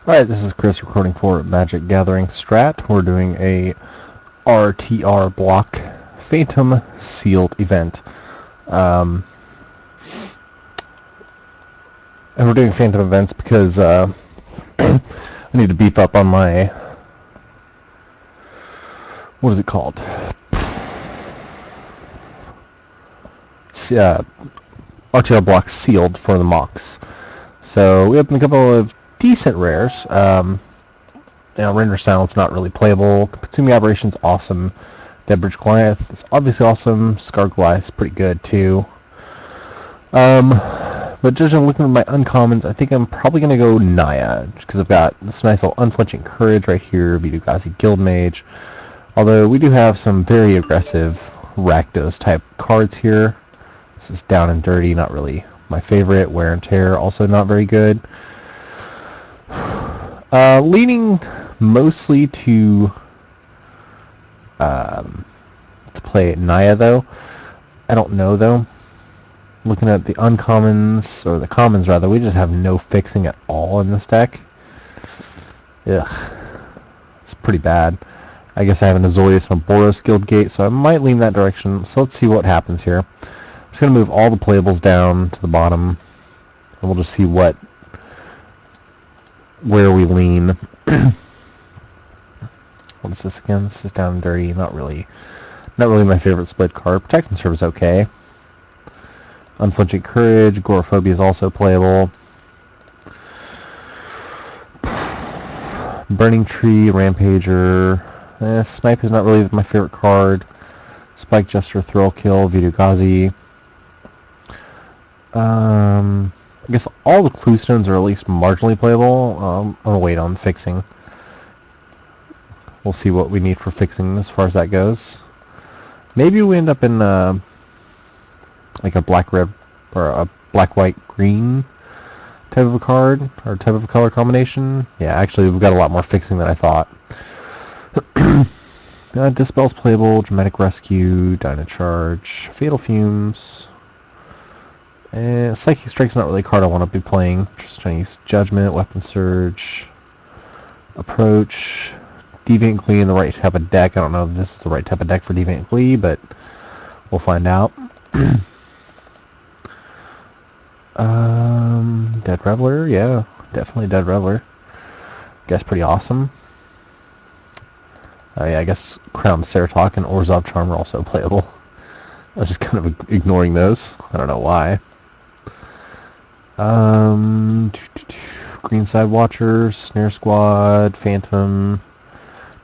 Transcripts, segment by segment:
Alright, this is Chris recording for MagicGatheringStrat. We're doing a RTR BLock Sealed event. And we're doing Phantom events because I need to beef up on my... what is it called? RTR BLock Sealed for the mocks. So we opened a couple of decent rares. Render Silence not really playable. Consuming Aberration's awesome. Deadbridge Goliath is obviously awesome. Scar Goliath's pretty good too. But judging looking at my uncommons, I think I'm probably gonna go Naya, because I've got this nice little Unflinching Courage right here, Vidugazi Guildmage. Although we do have some very aggressive Rakdos type cards here. This is Down and Dirty, not really my favorite. Wear and Tear, also not very good. Leaning mostly to play Naya though. I don't know though. Looking at the uncommons, or the commons rather, we just have no fixing at all in this deck. Ugh. It's pretty bad. I guess I have an Azorius and a Boros Guildgate, so I might lean that direction. So let's see what happens here. I'm just going to move all the playables down to the bottom, and we'll just see where we lean. What is this again? This is Down and Dirty. Not really my favorite split card. Protect and Serve is okay. Unflinching Courage, Agoraphobia is also playable. Burning Tree, Rampager. Snipe is not really my favorite card. Spike Jester, Thrill Kill, Vidugazi. I guess all the Clue Stones are at least marginally playable. I'm gonna wait on fixing. We'll see what we need for fixing as far as that goes. Maybe we end up in like a black-red or a black-white-green type of a card, or type of a color combination. Yeah, actually we've got a lot more fixing than I thought. Dispel's playable, Dramatic Rescue, Dynacharge, Fatal Fumes. Psychic Strike's not really a card I want to be playing. Just trying to use Judgment, Weapon Surge, Approach, Deviant Glee in the right type of deck. I don't know if this is the right type of deck for Deviant Glee, but we'll find out. Dead Reveler, yeah, definitely Dead Reveler. Guess pretty awesome. Yeah, I guess Crown Ceratok and Orzhov Charm are also playable. I was just kind of ignoring those. I don't know why. Greenside Watcher, Snare Squad, Phantom,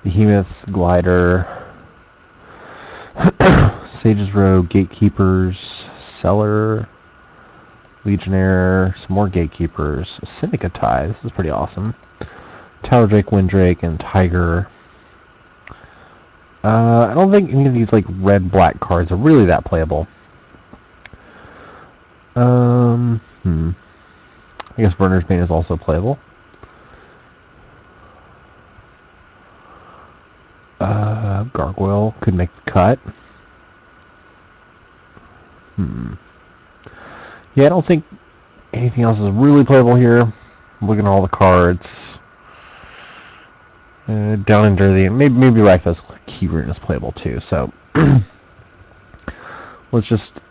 Behemoth, Glider, Sage's Row, Gatekeepers, Cellar, Legionnaire, some more Gatekeepers, Syndicate, this is pretty awesome. Tower Drake, Windrake, and Tiger. I don't think any of these like red-black cards are really that playable. I guess Burner's Bane is also playable. Gargoyle could make the cut. Yeah, I don't think anything else is really playable here. I'm looking at all the cards. Down and Dirty, and maybe Rakdos Keyrune is playable too, so let's just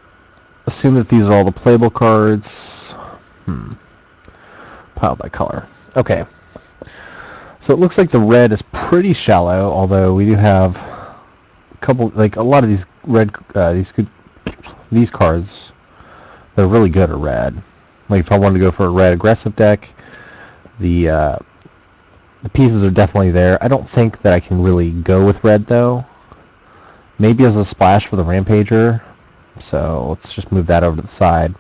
assume that these are all the playable cards. Piled by color. Okay. So it looks like the red is pretty shallow, although we do have a couple, like a lot of these red, these cards that are really good are red. Like if I wanted to go for a red aggressive deck, the pieces are definitely there. I don't think that I can really go with red though. Maybe as a splash for the Rampager. So let's just move that over to the side.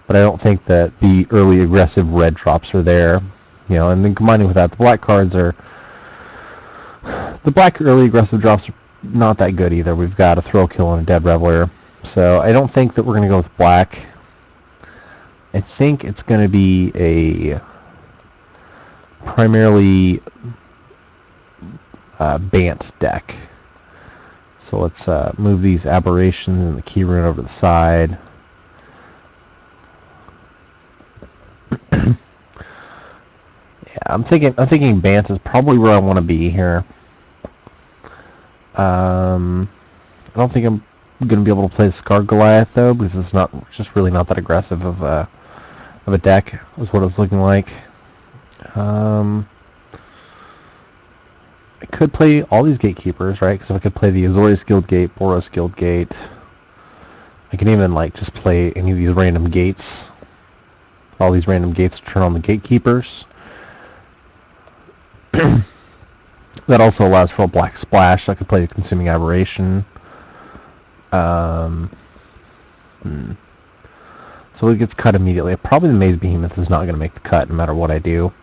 But I don't think that the early aggressive red drops are there. You know, and then combining with that, the black cards are... the black early aggressive drops are not that good either. We've got a Thrill Kill and a Dead Reveler. So I don't think that we're going to go with black. I think it's going to be a primarily Bant deck. So let's move these Aberrations and the Keyrune over to the side. Yeah, I'm thinking Bant is probably where I want to be here. I don't think I'm going to be able to play Scar Goliath though, because it's just really not that aggressive of a deck, is what it's looking like. I could play all these gatekeepers, right? Because if I could play the Azorius Guildgate, Boros Guildgate, I can even like just play any of these random gates. All these random gates to turn on the gatekeepers. That also allows for a black splash, so I could play the Consuming Aberration. So it gets cut immediately. Probably the Maze Behemoth is not going to make the cut no matter what I do.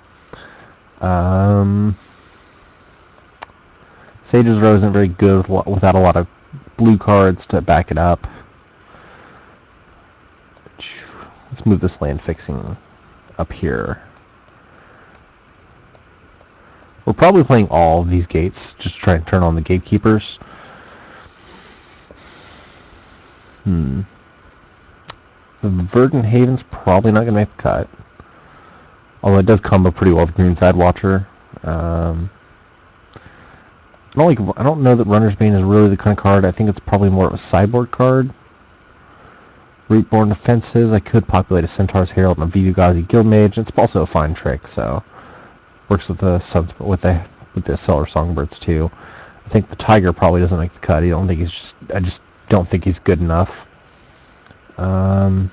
Sage's Row isn't very good without a lot of blue cards to back it up. Let's move this land fixing up here. We're probably playing all of these gates, just to try and turn on the gatekeepers. The Verdant Haven's probably not going to make the cut. Although it does combo pretty well with Greenside Watcher. I don't know that Runner's Bane is really the kind of card. I think it's probably more of a sideboard card. Rootborn Defenses. I could populate a Centaur's Herald and a Vidugazi Guildmage. It's also a fine trick, so works with the Stellar Songbirds too. I think the Tiger probably doesn't make the cut. I just don't think he's good enough. So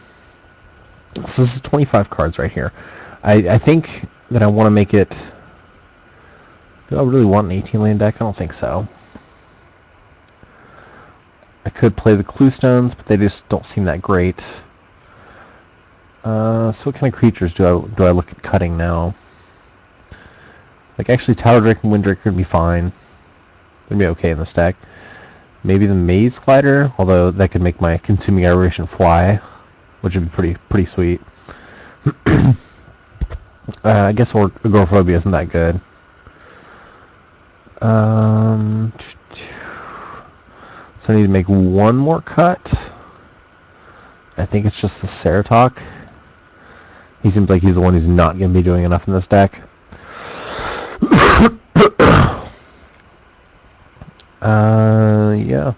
this is 25 cards right here. I think that I want to make it. Do I really want an 18 land deck? I don't think so. I could play the Cluestones, but they just don't seem that great. So what kind of creatures do I look at cutting now? Like, actually, Tower Drake and Windraker would be fine. Would be okay in this deck. Maybe the Maze Glider, although that could make my Consuming Aberration fly, which would be pretty sweet. I guess Agoraphobia isn't that good. So I need to make one more cut. I think it's just the Ceratok. He seems like he's the one who's not going to be doing enough in this deck. Yeah.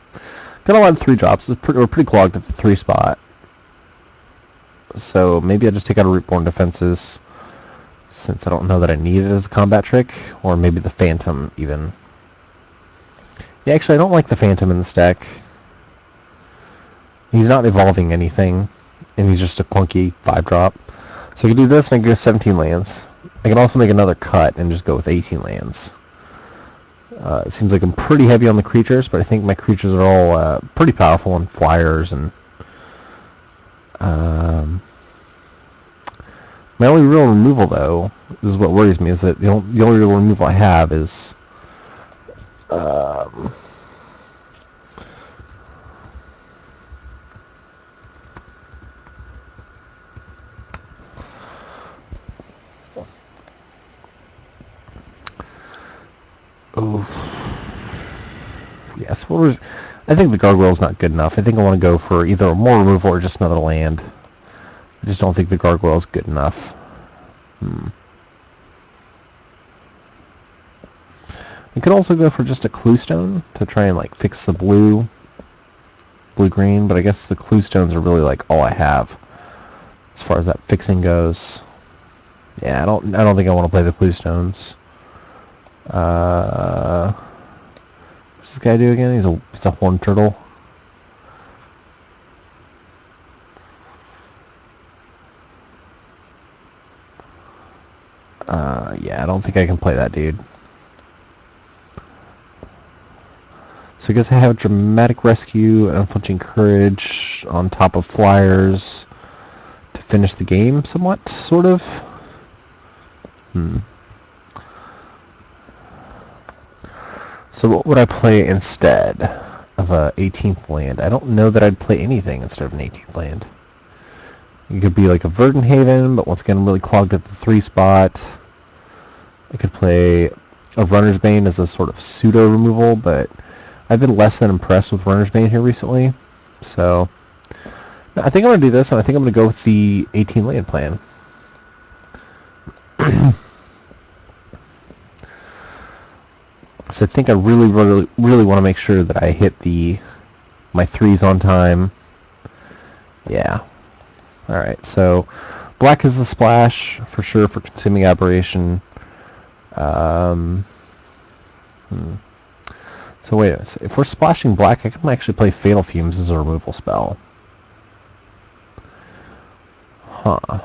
Got a lot of 3-drops. We're pretty clogged at the 3 spot. So maybe I just take out a Rootborn Defenses, since I don't know that I need it as a combat trick. Or maybe the Phantom, even. Yeah, actually, I don't like the Phantom in this deck. He's not evolving anything, and he's just a clunky 5-drop. So I can do this, and I can go 17 lands. I can also make another cut and just go with 18 lands. It seems like I'm pretty heavy on the creatures, but I think my creatures are all pretty powerful on flyers. And my only real removal, though, this is what worries me, is that the only real removal I have is yes, well, I think the Gargoyle's not good enough. I think I want to go for either more removal or just another land. I just don't think the Gargoyle's good enough. I could also go for just a Cluestone to try and like fix the blue-green, but I guess the Cluestones are really like all I have as far as that fixing goes. Yeah, I don't think I want to play the Cluestones. What's this guy do again? He's a horned turtle. Yeah, I don't think I can play that dude. So I guess I have Dramatic Rescue and Unflinching Courage on top of flyers to finish the game somewhat, sort of. So what would I play instead of a 18th land? I don't know that I'd play anything instead of an 18th land. It could be like a Verdant Haven, but once again I'm really clogged at the 3 spot. I could play a Runner's Bane as a sort of pseudo removal, but I've been less than impressed with Runner's Bane here recently. So I think I'm going to do this, and I think I'm going to go with the 18 land plan. So I think I really want to make sure that I hit my 3s on time. Yeah. Alright, so black is the splash, for sure, for Consuming Aberration. So wait a minute. If we're splashing black, I can actually play Fatal Fumes as a removal spell. Huh.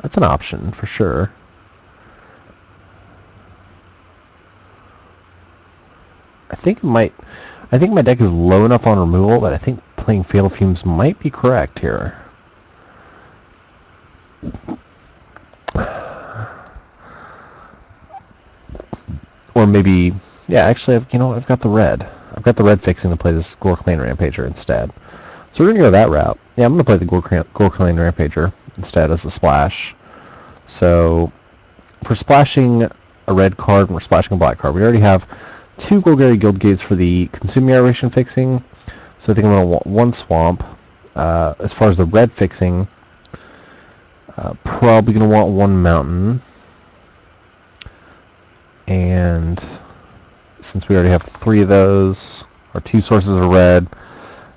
That's an option, for sure. I think my deck is low enough on removal that I think playing Fatal Fumes might be correct here. Or maybe, yeah, actually, I've got the red. I've got the red fixing to play this Gorkmane Rampager instead. So we're going to go that route. Yeah, I'm going to play the Gorkmane Rampager instead as a splash. So, for splashing a red card and we're splashing a black card, we already have 2 Golgari Guild Gates for the Consuming Aberration fixing. So I think I'm going to want 1 Swamp. As far as the red fixing, probably going to want 1 Mountain. And since we already have 3 of those, or 2 sources of red,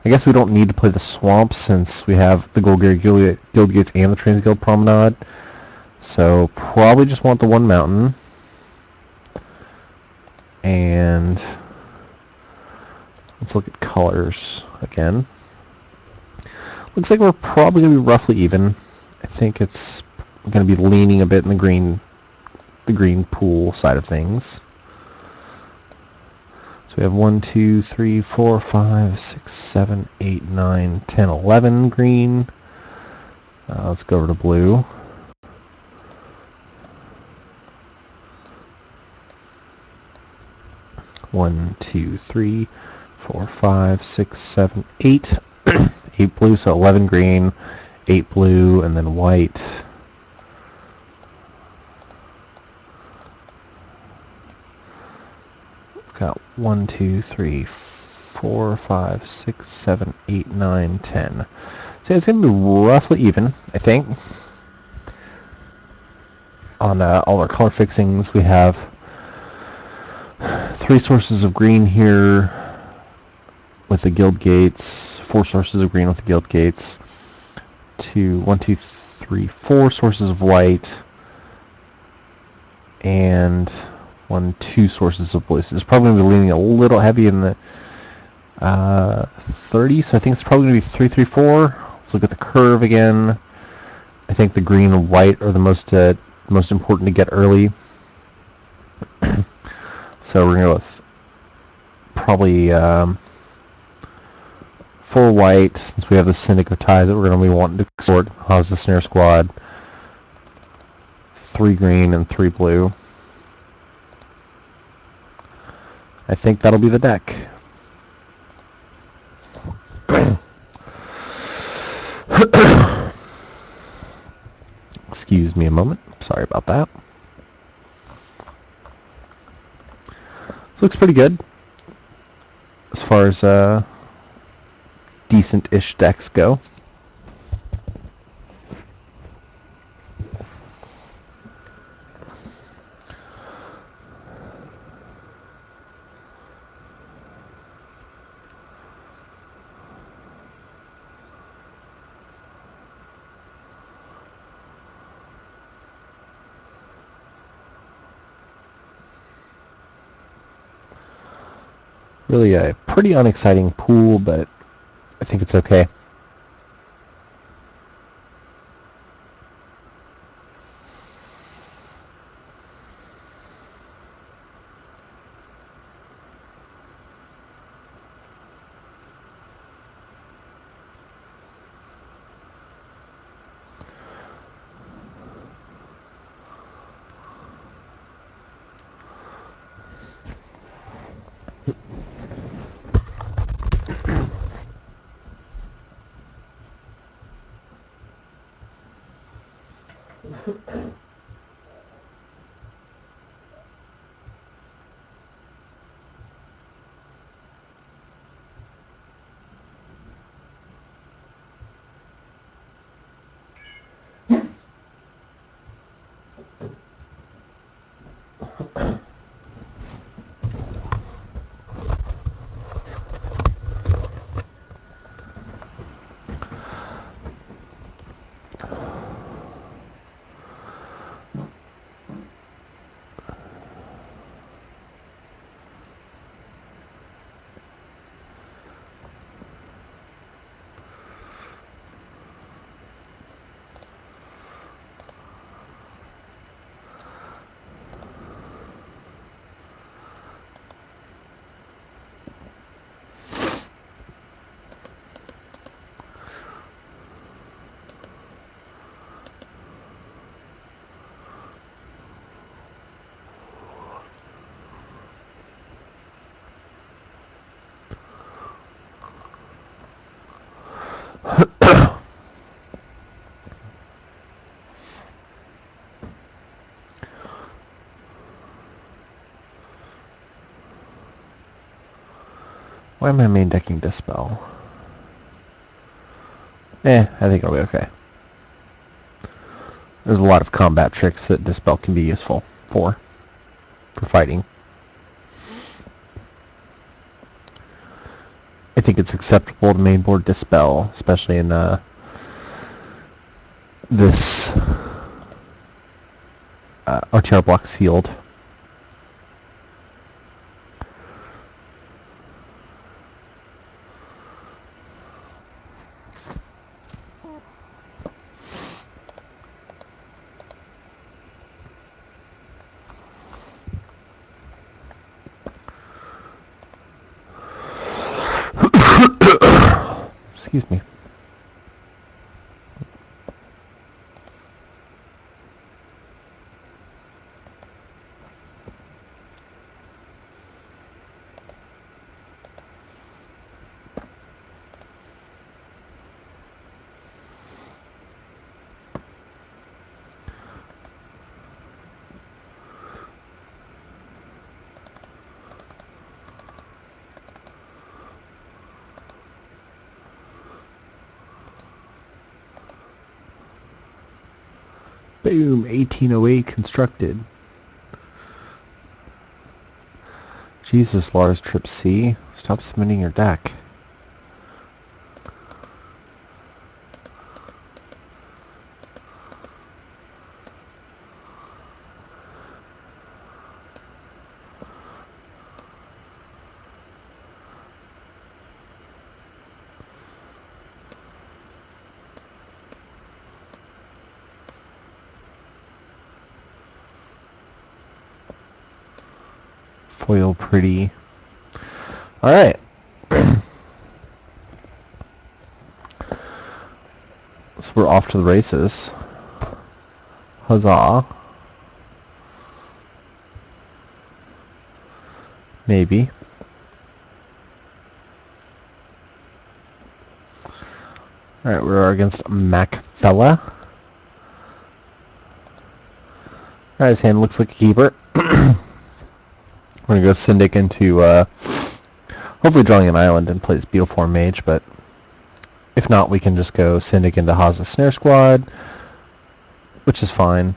I guess we don't need to play the Swamp since we have the Golgari Guild Gates and the Transguild Promenade. So probably just want the 1 Mountain. And let's look at colors again. Looks like we're probably going to be roughly even. I think it's going to be leaning a bit in the green pool side of things. So we have 1, 2, 3, 4, 5, 6, 7, 8, 9, 10, 11 green. Let's go over to blue. One, 2, 3, 4, 5, 6, 7, 8. 8 blue, so 11 green, 8 blue, and then white. Got 1, 2, 3, 4, 5, 6, 7, 8, 9, 10. So it's going to be roughly even, I think. On all our color fixings, we have 3 sources of green here with the Guild Gates, 4 sources of green with the Guild Gates, 1, 2, 3, 4 sources of white, and 1, 2 sources of blue. So it's probably going to be leaning a little heavy in the 30, so I think it's probably going to be 3, 3, 4. Let's look at the curve again. I think the green and white are the most important to get early. So we're going to go with probably 4 white, since we have the Syndic of Ties that we're going to be wanting to sort. How's the Snare Squad? 3 green and 3 blue. I think that'll be the deck. Excuse me a moment. Sorry about that. This looks pretty good as far as decent-ish decks go. Really a pretty unexciting pool, but I think it's okay. Why am I main decking Dispel? I think it'll be okay. There's a lot of combat tricks that Dispel can be useful for fighting. I think it's acceptable to mainboard Dispel, especially in this RTR BLock Sealed. Excuse me. Boom, 1808 constructed. Jesus, Lars Trip C. Stop submitting your deck. Foil pretty. Alright. So we're off to the races. Huzzah. Maybe. Alright, we're against Macfella. Alright, his hand looks like a keeper. We're going to go Syndic into, hopefully drawing an island and play this Beetleform Mage, but if not, we can just go Syndic into Haza Snare Squad, which is fine.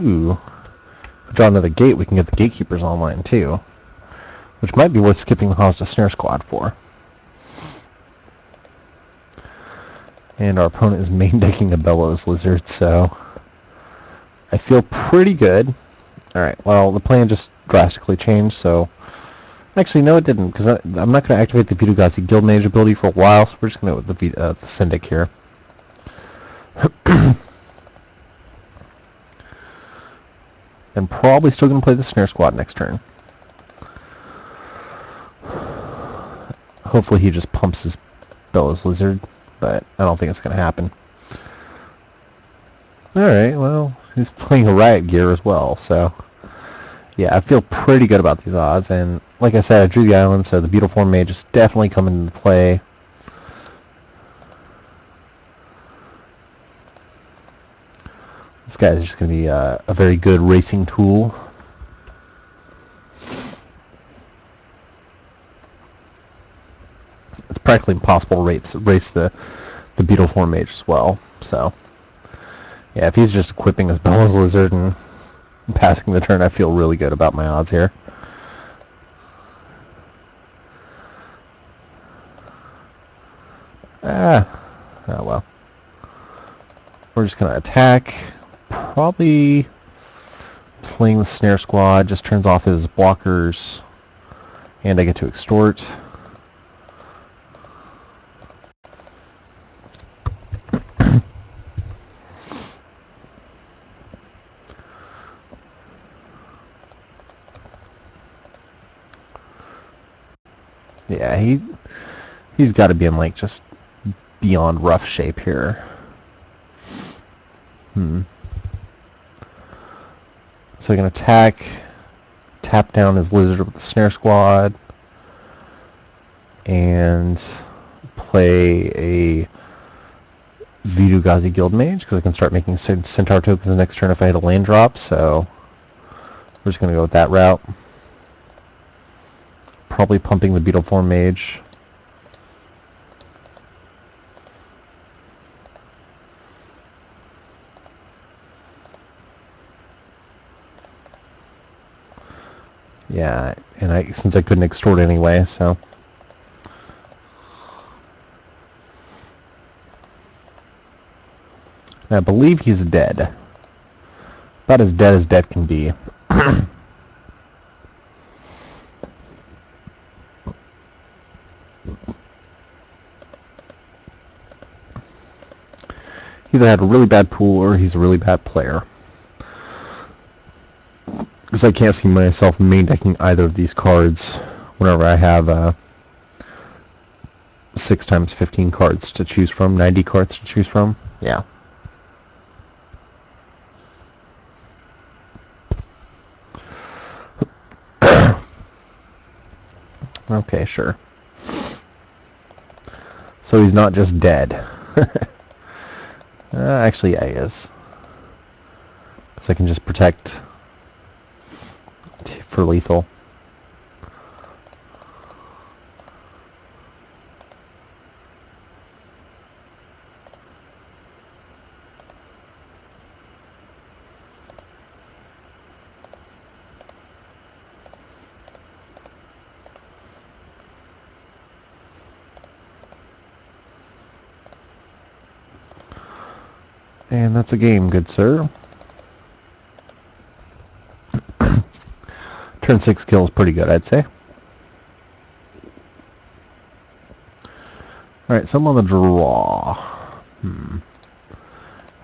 Ooh. If we draw another gate, we can get the Gatekeepers online, too, which might be worth skipping the Haza Snare Squad for. And our opponent is main decking a Bellows Lizard, so I feel pretty good. Alright, well, the plan just drastically changed, so actually, no, it didn't, because I'm not going to activate the Vitu-Ghazi Guildmage ability for a while, so we're just going to go with the Syndic here. And probably still going to play the Snare Squad next turn. Hopefully he just pumps his Bellows Lizard, but I don't think it's going to happen. Alright, well, he's playing a Riot Gear as well, so yeah, I feel pretty good about these odds, and like I said, I drew the island, so the Beetleform Mage is definitely coming into play. This guy is just going to be a very good racing tool. It's practically impossible to race the Beetleform Mage as well, so yeah, if he's just equipping his Bellows Lizard and passing the turn, I feel really good about my odds here. Oh well. We're just going to attack. Probably playing the Snare Squad just turns off his blockers, and I get to extort. Yeah, he's got to be in, like, just beyond rough shape here. So I can attack, tap down his Lizard with the Snare Squad, and play a Vitu-Ghazi Guildmage, because I can start making Centaur tokens the next turn if I hit a land drop, so We're just going to go with that route. Probably pumping the Beetleform Mage. Yeah, and since I couldn't extort anyway, so. I believe he's dead. About as dead can be. He either had a really bad pool or he's a really bad player. Because I can't see myself main decking either of these cards whenever I have 6 times 15 cards to choose from, 90 cards to choose from. Yeah. Okay, sure. So he's not just dead. Actually, yeah, he is. Because I can just protect for lethal. And that's a game, good sir. Turn 6 kill is pretty good, I'd say. Alright, so I'm on the draw.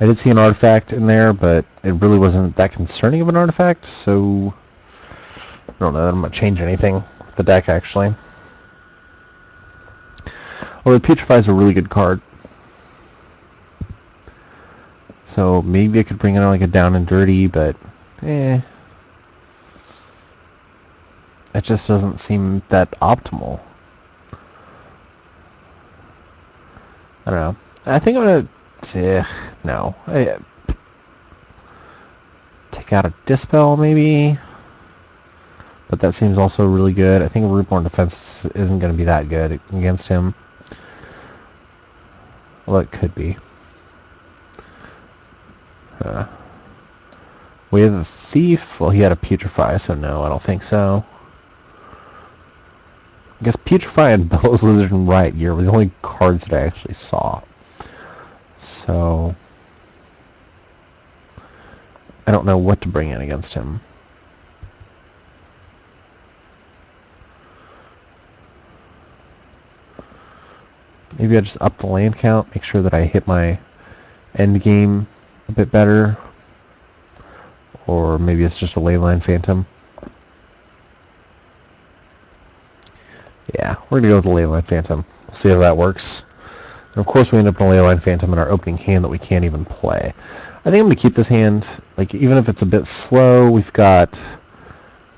I did see an artifact in there, but it really wasn't that concerning of an artifact, so I don't know that I'm going to change anything with the deck, actually. Although Putrefy is a really good card. So maybe I could bring in like a down and dirty, but it just doesn't seem that optimal. I don't know. I think I'm gonna no. Take out a Dispel maybe, but that seems also really good. I think Rootborn Defense isn't going to be that good against him. Well, it could be. We have the Thief. Well, he had a Putrefy, so no, I don't think so. I guess Putrefy and Bellows Lizard and Riot Gear were the only cards that I actually saw. So I don't know what to bring in against him. Maybe I just up the land count, make sure that I hit my end game a bit better. Or maybe it's just a Leyline Phantom. Yeah, we're going to go with the Leyline Phantom. We'll see how that works. And of course we end up in a Leyline Phantom in our opening hand that we can't even play. I think I'm going to keep this hand. Like, even if it's a bit slow, we've got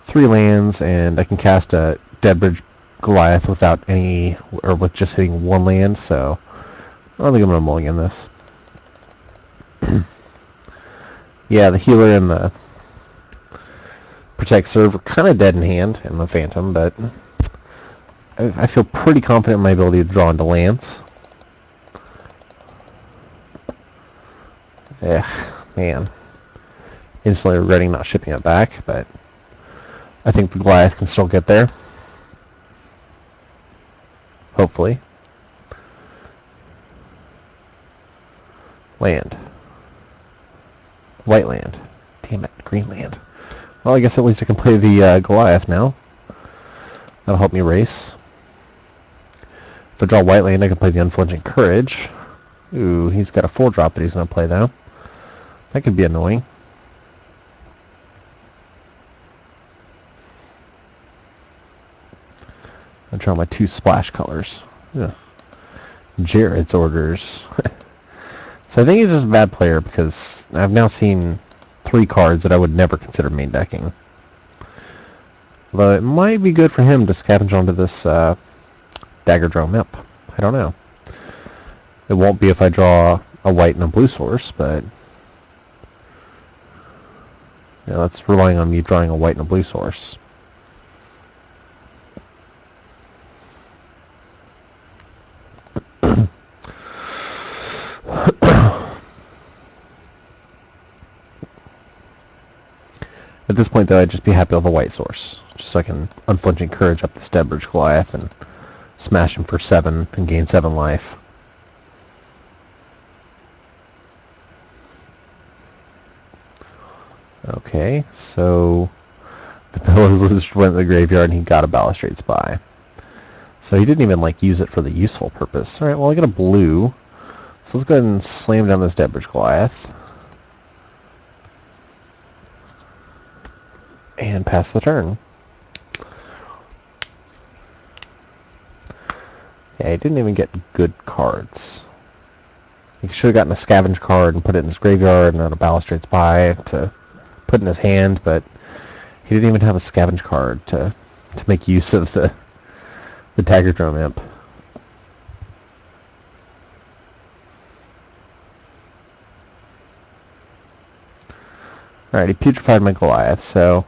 3 lands, and I can cast a Deadbridge Goliath without any, or with just hitting 1 land, so I don't think I'm going to mulligan this. Yeah, the healer and the Protect Serve are kind of dead in hand, and the Phantom, but I feel pretty confident in my ability to draw into lands. Man. Instantly regretting not shipping it back, but I think the Goliath can still get there. Hopefully. Land. White land. Damn it, green land. Well, I guess at least I can play the Goliath now. That'll help me race. If I draw white land, I can play the Unflinching Courage. Ooh, he's got a 4-drop that he's going to play, though. That could be annoying. I'll draw my 2 splash colors. Yeah. Jared's Orders. So I think he's just a bad player because I've now seen 3 cards that I would never consider main decking. Although it might be good for him to scavenge onto this Dagger Drone Imp. I don't know. It won't be if I draw a white and a blue source, but You know, that's relying on me drawing a white and a blue source. At this point, though, I'd just be happy with a white source, just so I can unflinching courage up this Deadbridge Goliath and smash him for 7 and gain 7 life. Okay, so the Pillar's Lizard went to the graveyard and he got a Balustrade Spy. So he didn't even like use it for the useful purpose. Alright, well I got a blue. So let's go ahead and slam down this Deadbridge Goliath. And pass the turn. Yeah, he didn't even get good cards. He should have gotten a Scavenge card and put it in his graveyard and then a Balustrade Spy to put in his hand, but he didn't even have a Scavenge card to make use of the Dagger Drum Imp. Alright, he putrefied my Goliath, so...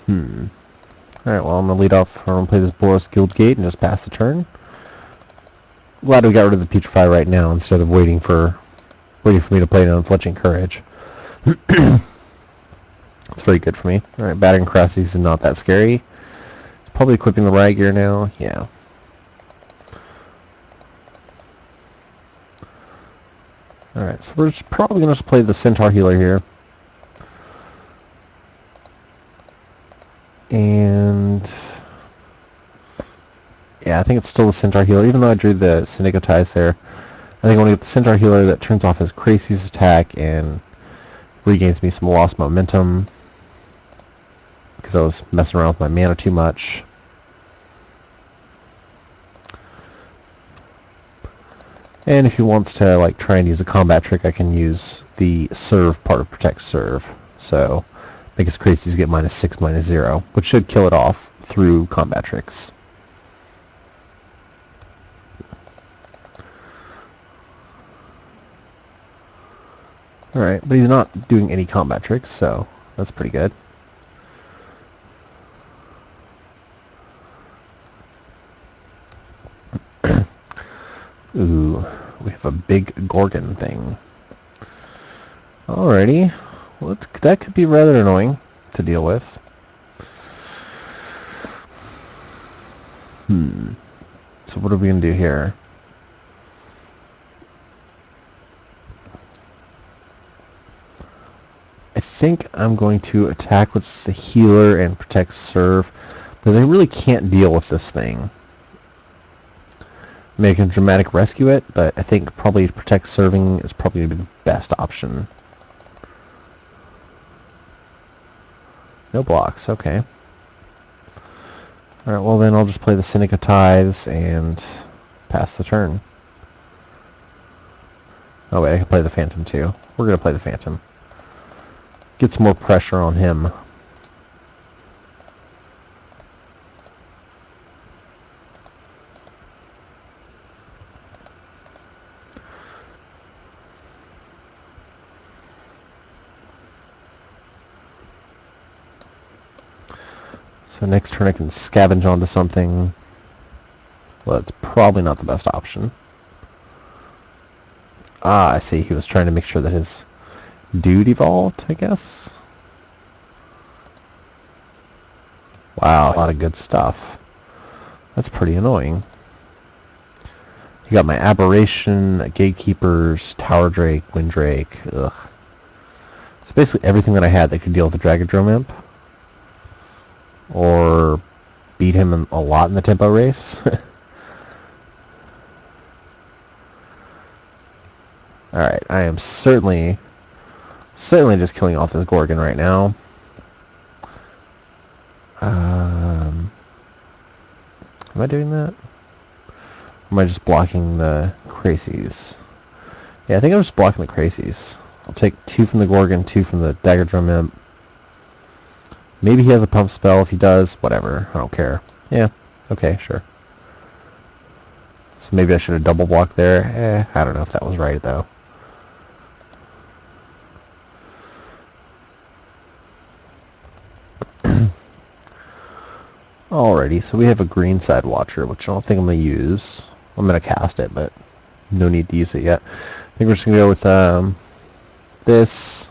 Alright, well, I'm going to lead off. I'm going to play this Boros Guildgate and just pass the turn. Glad we got rid of the Putrefy right now instead of waiting for me to play an Unflinching Courage. It's very good for me. Alright, Battering Crasses is not that scary. Probably equipping the riot gear now. Yeah. Alright, so we're just probably going to play the Centaur Healer here. And... yeah, I think it's still the Centaur Healer, even though I drew the Syndicate Ties there. I think I want to get the Centaur Healer that turns off his Crazy's attack and regains me some lost momentum. Because I was messing around with my mana too much. And if he wants to like try and use a combat trick, I can use the serve part of Protect Serve. So make his Crazies get -6, -0, which should kill it off through combat tricks. Alright, but he's not doing any combat tricks, so that's pretty good. Ooh, we have a big Gorgon thing. Alrighty, well, that could be rather annoying to deal with. So what are we going to do here? I think I'm going to attack with the healer and Protect Serve, because I really can't deal with this thing. I mean, I can Dramatic Rescue it, but I think probably Protect Serving is probably going to be the best option. No blocks, okay. Alright, well then I'll just play the Syndicate Ties and pass the turn. Oh wait, I can play the Phantom too. We're going to play the Phantom. Get some more pressure on him. So next turn I can scavenge onto something. Well, that's probably not the best option. Ah, I see. He was trying to make sure that his dude evolved, I guess. Wow, a lot of good stuff. That's pretty annoying. You got my Aberration, Gatekeepers, Tower Drake, Windrake. Ugh. So basically everything that I had that could deal with the Dragadrome Imp. Or beat him a lot in the tempo race. Alright, I am certainly just killing off this Gorgon right now. Am I doing that? Or am I just blocking the Crazies? Yeah, I think I'm just blocking the Crazies. I'll take 2 from the Gorgon, 2 from the Dagger Drum Imp. Maybe he has a pump spell. If he does, whatever. I don't care. Yeah, okay, sure. So maybe I should have double blocked there. I don't know if that was right, though. Alrighty, so we have a green side watcher, which I don't think I'm going to use. I'm going to cast it, but no need to use it yet. I think we're just going to go with this,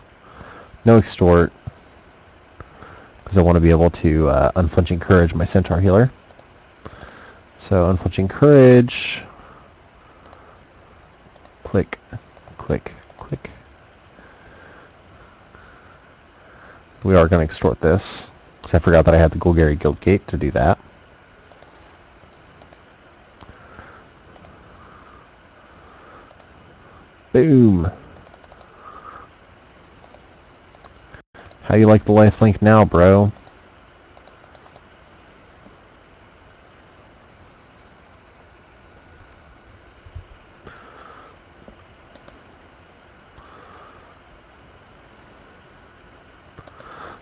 no extort, because I want to be able to unflinching courage my centaur healer. So unflinching courage, click, click, click. We are going to extort this, because I forgot that I had the Golgari Guildgate to do that. Boom. How you like the lifelink now, bro?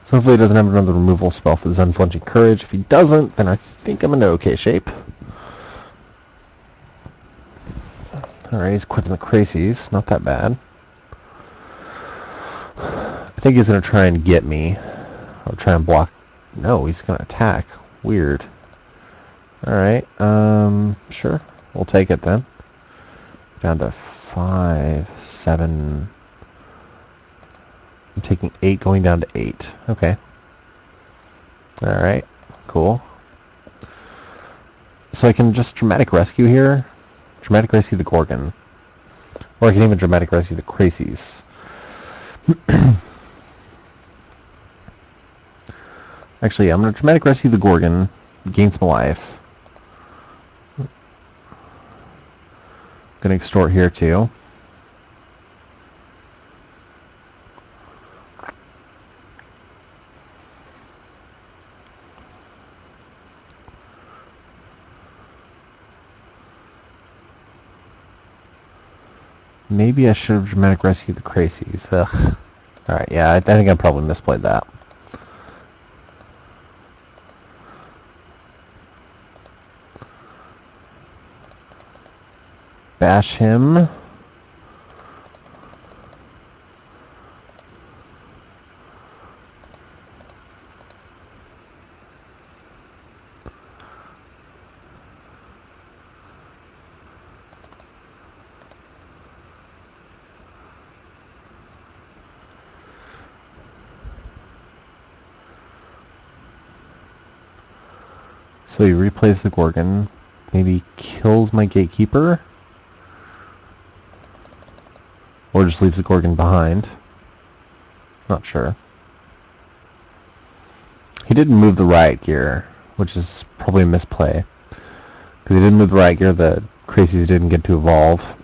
So hopefully he doesn't have another removal spell for his unflinching courage. If he doesn't, then I think I'm in okay shape. Alright, he's equipping the Crazies. Not that bad. I think he's going to try and get me. I'll try and block. No, he's going to attack. Weird. Alright, sure. We'll take it then. Down to 5, 7... I'm taking 8, going down to 8. Okay. Alright, cool. So I can just dramatic rescue here. Dramatic rescue the Gorgon. Or I can even dramatic rescue the Crazies. Actually, I'm going to dramatic rescue the Gorgon. Gain some life. Gonna extort here too. Maybe I should have dramatic rescued the Crazies. Ugh. Alright, yeah, I think I probably misplayed that. Bash him. So he replays the Gorgon. Maybe kills my Gatekeeper. Or just leaves the Gorgon behind. Not sure. He didn't move the riot gear, which is probably a misplay. Because he didn't move the riot gear, the Crazies didn't get to evolve.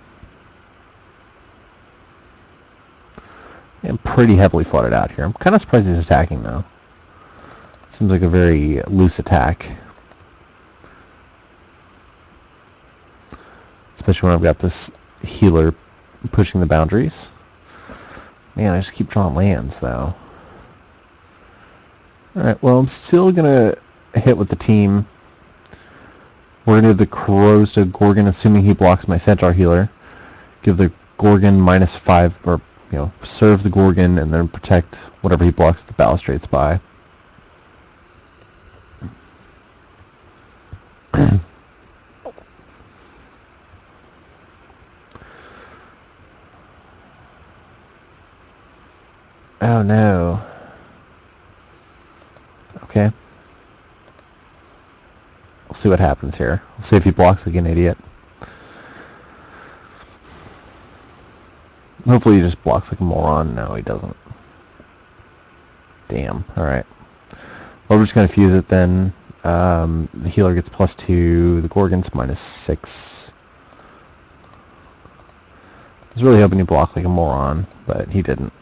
I'm pretty heavily flooded out here. I'm kind of surprised he's attacking though. Seems like a very loose attack. Especially when I've got this healer pushing the boundaries. Man, I just keep drawing lands though. Alright, well I'm still gonna hit with the team. We're gonna do the Corrodes to Gorgon, assuming he blocks my Centaur healer. Give the Gorgon -5, or, you know, serve the Gorgon and then protect whatever he blocks the balustrades by. Oh no. Okay. We'll see what happens here. We'll see if he blocks like an idiot. Hopefully he just blocks like a moron. No, he doesn't. Damn. Alright. Well, we're just going to fuse it then. The healer gets +2. The Gorgon's -6. I was really hoping he blocked like a moron, but he didn't.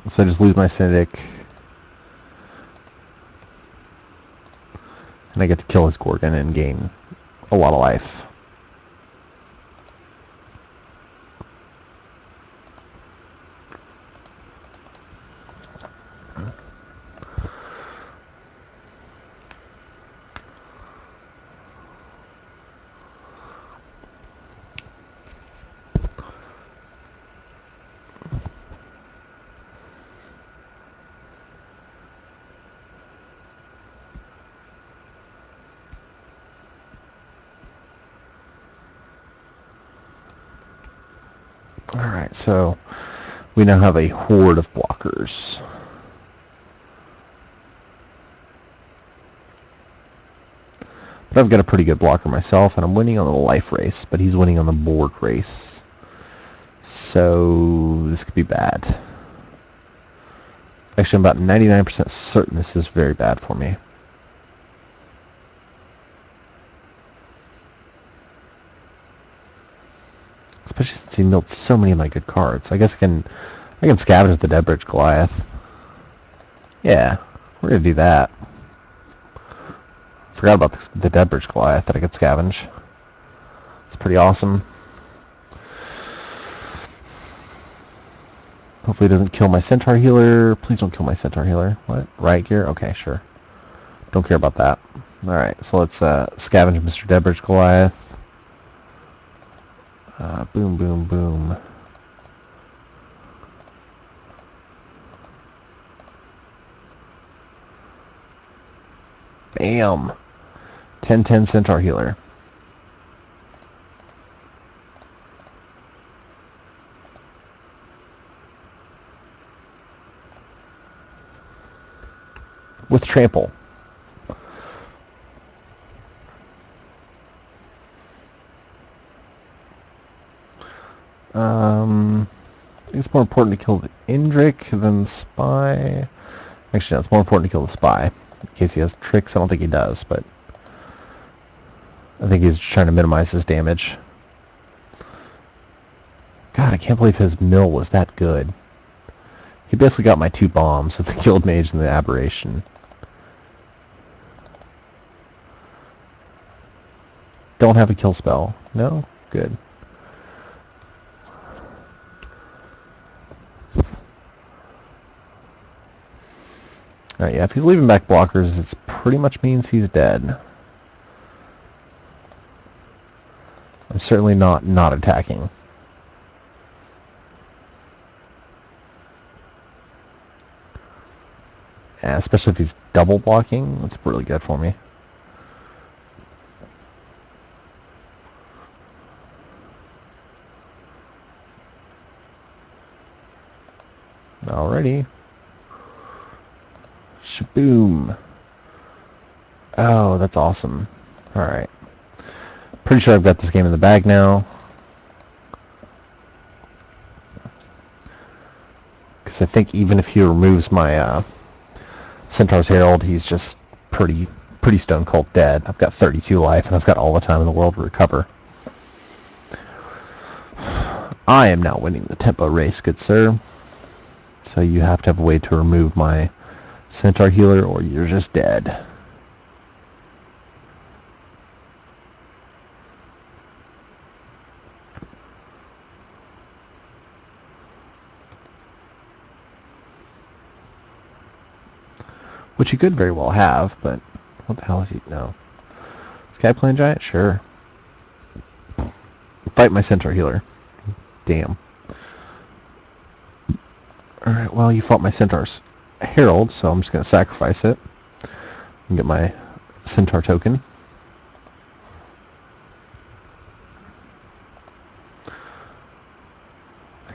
So I just lose my Syndic. And I get to kill his Gorgon and gain a lot of life. Alright, so we now have a horde of blockers. But I've got a pretty good blocker myself, and I'm winning on the life race, but he's winning on the board race. So this could be bad. Actually, I'm about 99% certain this is very bad for me. Especially since he milled so many of my good cards. I guess I can scavenge the Deadbridge Goliath. Yeah, we're gonna do that. Forgot about the Deadbridge Goliath that I could scavenge. It's pretty awesome. Hopefully it doesn't kill my Centaur Healer. Please don't kill my Centaur Healer. What? Riot Gear? Okay, sure. Don't care about that. Alright, so let's scavenge Mr. Deadbridge Goliath. Boom, boom, boom. Bam! 10/10 Centaur Healer. With trample. I think it's more important to kill the Indrik than the Spy. Actually, no, it's more important to kill the Spy. In case he has tricks, I don't think he does, but I think he's trying to minimize his damage. God, I can't believe his mill was that good. He basically got my 2 bombs with the Guild Mage and the Aberration. Don't have a kill spell. No? Good. Alright, yeah, if he's leaving back blockers, it pretty much means he's dead. I'm certainly not attacking. Yeah, especially if he's double blocking, that's really good for me. Alrighty. Shaboom. Oh, that's awesome. Alright. Pretty sure I've got this game in the bag now. Because I think even if he removes my Centaur's Herald, he's just pretty stone cold dead. I've got 32 life, and I've got all the time in the world to recover. I am now winning the tempo race, good sir. So you have to have a way to remove my Centaur Healer, or you're just dead. Which you could very well have, but what the hell is he? No. Skyplane Giant? Sure. Fight my Centaur Healer. Damn. Alright, well, you fought my Centaur's Herald, so I'm just going to sacrifice it and get my Centaur token.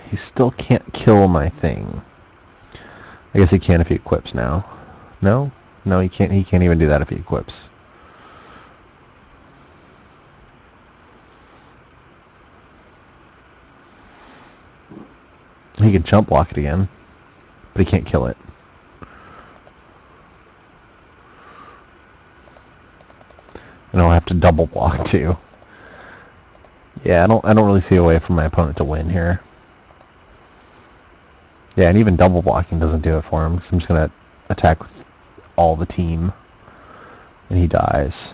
He still can't kill my thing. I guess he can if he equips now. No? No, he can't even do that if he equips. He could jump block it again, but he can't kill it. And I'll have to double block too. Yeah, I don't really see a way for my opponent to win here. Yeah, and even double blocking doesn't do it for him, because I'm just gonna attack with all the team, and he dies.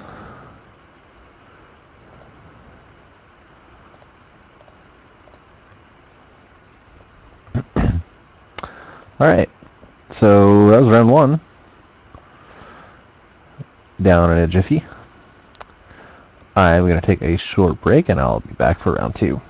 Alright, so that was round 1. Down in a jiffy. I'm going to take a short break, and I'll be back for round 2.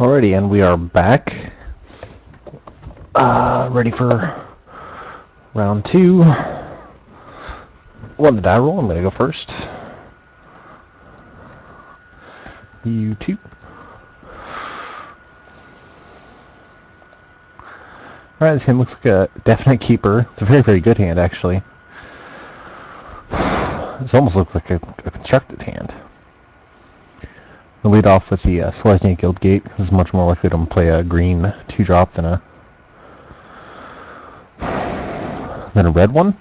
Alrighty, and we are back. Ready for round 2. One the die roll. I'm going to go first. You 2. Alright, this hand looks like a definite keeper. It's a very, very good hand, actually. This almost looks like a constructed hand. We'll lead off with the Selesnya Guildgate. This is much more likely to play a green 2-drop than a red one.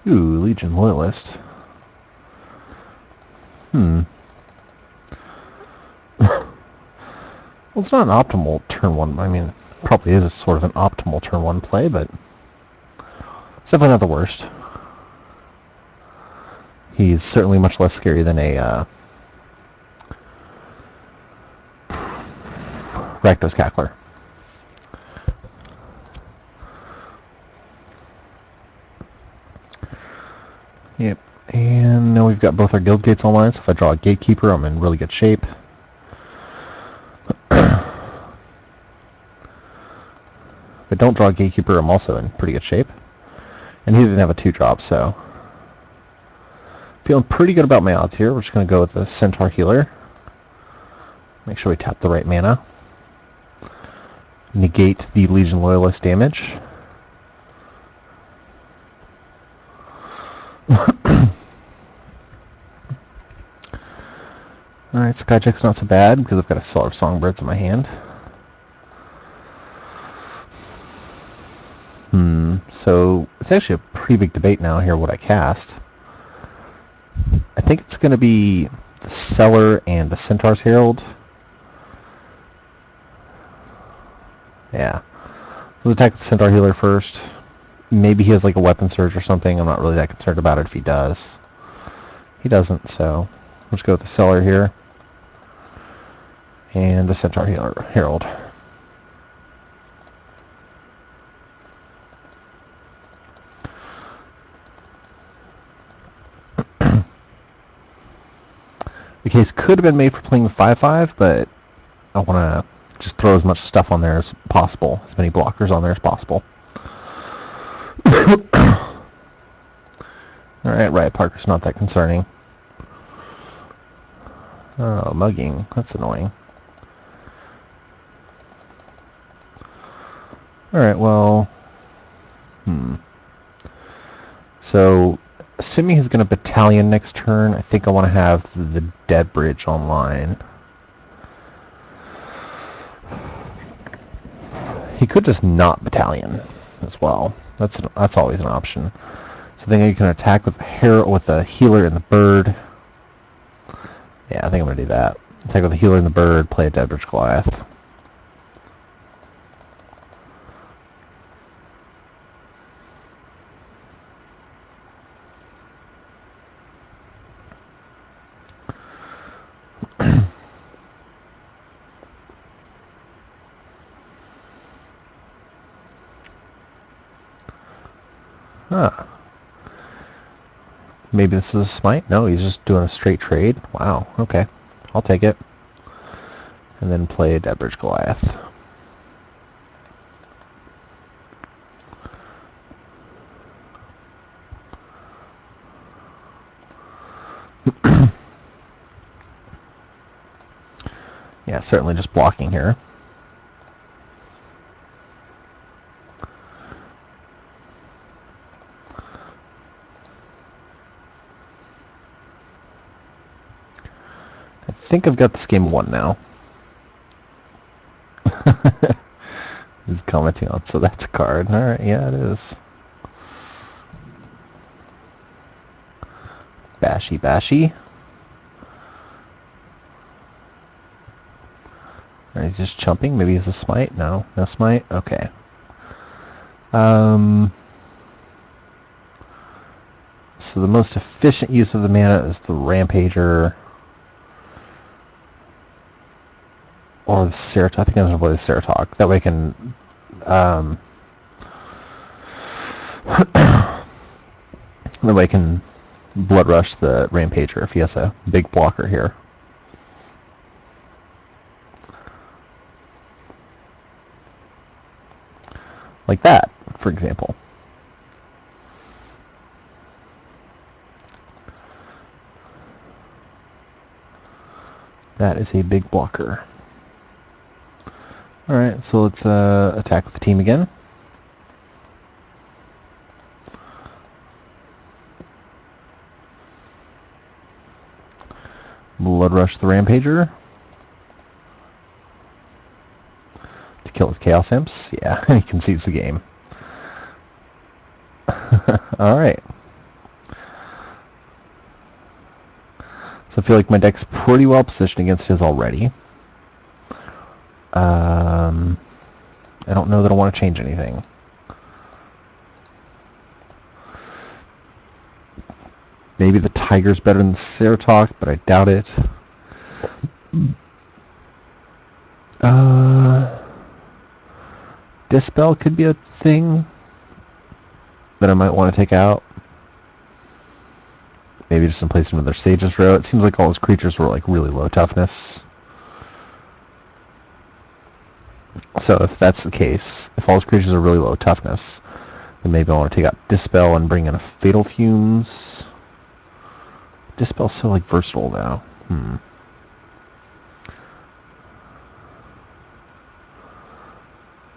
Ooh, Legion Loyalist. Well, it's not an optimal turn 1. I mean, it probably is a sort of an optimal turn 1 play, but it's definitely not the worst. He's certainly much less scary than a Rakdos Cackler. Yep, and now we've got both our guild gates online, so if I draw a Gatekeeper, I'm in really good shape. If I don't draw a Gatekeeper, I'm also in pretty good shape. And he didn't have a 2-drop, so Feeling pretty good about my odds here. We're just going to go with the Centaur Healer. Make sure we tap the right mana. Negate the Legion Loyalist damage. Alright, Skycheck's not so bad because I've got a Cellar of Songbirds in my hand. So it's actually a pretty big debate now here what I cast. I think it's going to be the Cellar and the Centaur's Herald. Yeah. Let's attack the Centaur Healer first. Maybe he has like a Weapon Surge or something. I'm not really that concerned about it if he does. He doesn't, so let's go with the Cellar here. And the Centaur Herald. The case could have been made for playing the 5/5, but I want to just throw as much stuff on there as possible, as many blockers on there as possible. Alright, Riot Parker's not that concerning. Oh, mugging. That's annoying. Alright, well... So, assuming he's going to Battalion next turn, I think I want to have the Dead Bridge online. He could just not Battalion as well. That's always an option. So I think you can attack with the Healer and the Bird. Yeah, I think I'm going to do that. Attack with the Healer and the Bird, play a Dead Bridge Goliath. Huh. Maybe this is a smite? No, he's just doing a straight trade. Wow, okay. I'll take it. And then play Dead Bridge Goliath. Yeah, certainly just blocking here. I think I've got this game won now. He's commenting on, so that's a card. Alright, yeah, it is. Bashy, bashy. Alright, he's just chumping. Maybe he's a smite? No, no smite? Okay. So the most efficient use of the mana is the Rampager. Or the Ceratok. I think I'm going to play the Ceratok. That way I can... that way I can Blood Rush the Rampager if he has a big blocker here. Like that, for example. That is a big blocker. Alright, so let's attack with the team again. Blood Rush the Rampager. To kill his Chaos Imps. Yeah, he concedes the game. Alright. So I feel like my deck's pretty well positioned against his already. I don't know that I want to change anything. Maybe the Tiger's better than the Ceratok, but I doubt it. Dispel could be a thing that I might want to take out. Maybe just in place of another Sage's Row. It seems like all his creatures were like really low toughness. So if that's the case, if all his creatures are really low toughness, then maybe I want to take out Dispel and bring in a Fatal Fumes. Dispel's so like versatile though.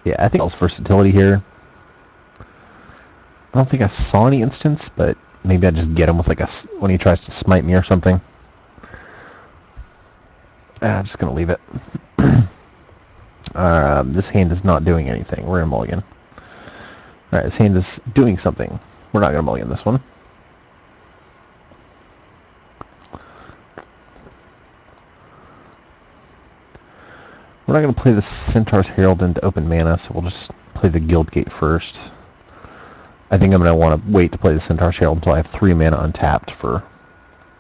Yeah, I think it's versatility here. I don't think I saw any instance, but maybe I just get him with like when he tries to smite me or something. I'm just gonna leave it. This hand is not doing anything. We're gonna mulligan. Alright, this hand is doing something. We're not gonna mulligan this one. We're not gonna play the Centaur's Herald into open mana, so we'll just play the Guild Gate first. I think I'm gonna want to wait to play the Centaur's Herald until I have 3 mana untapped for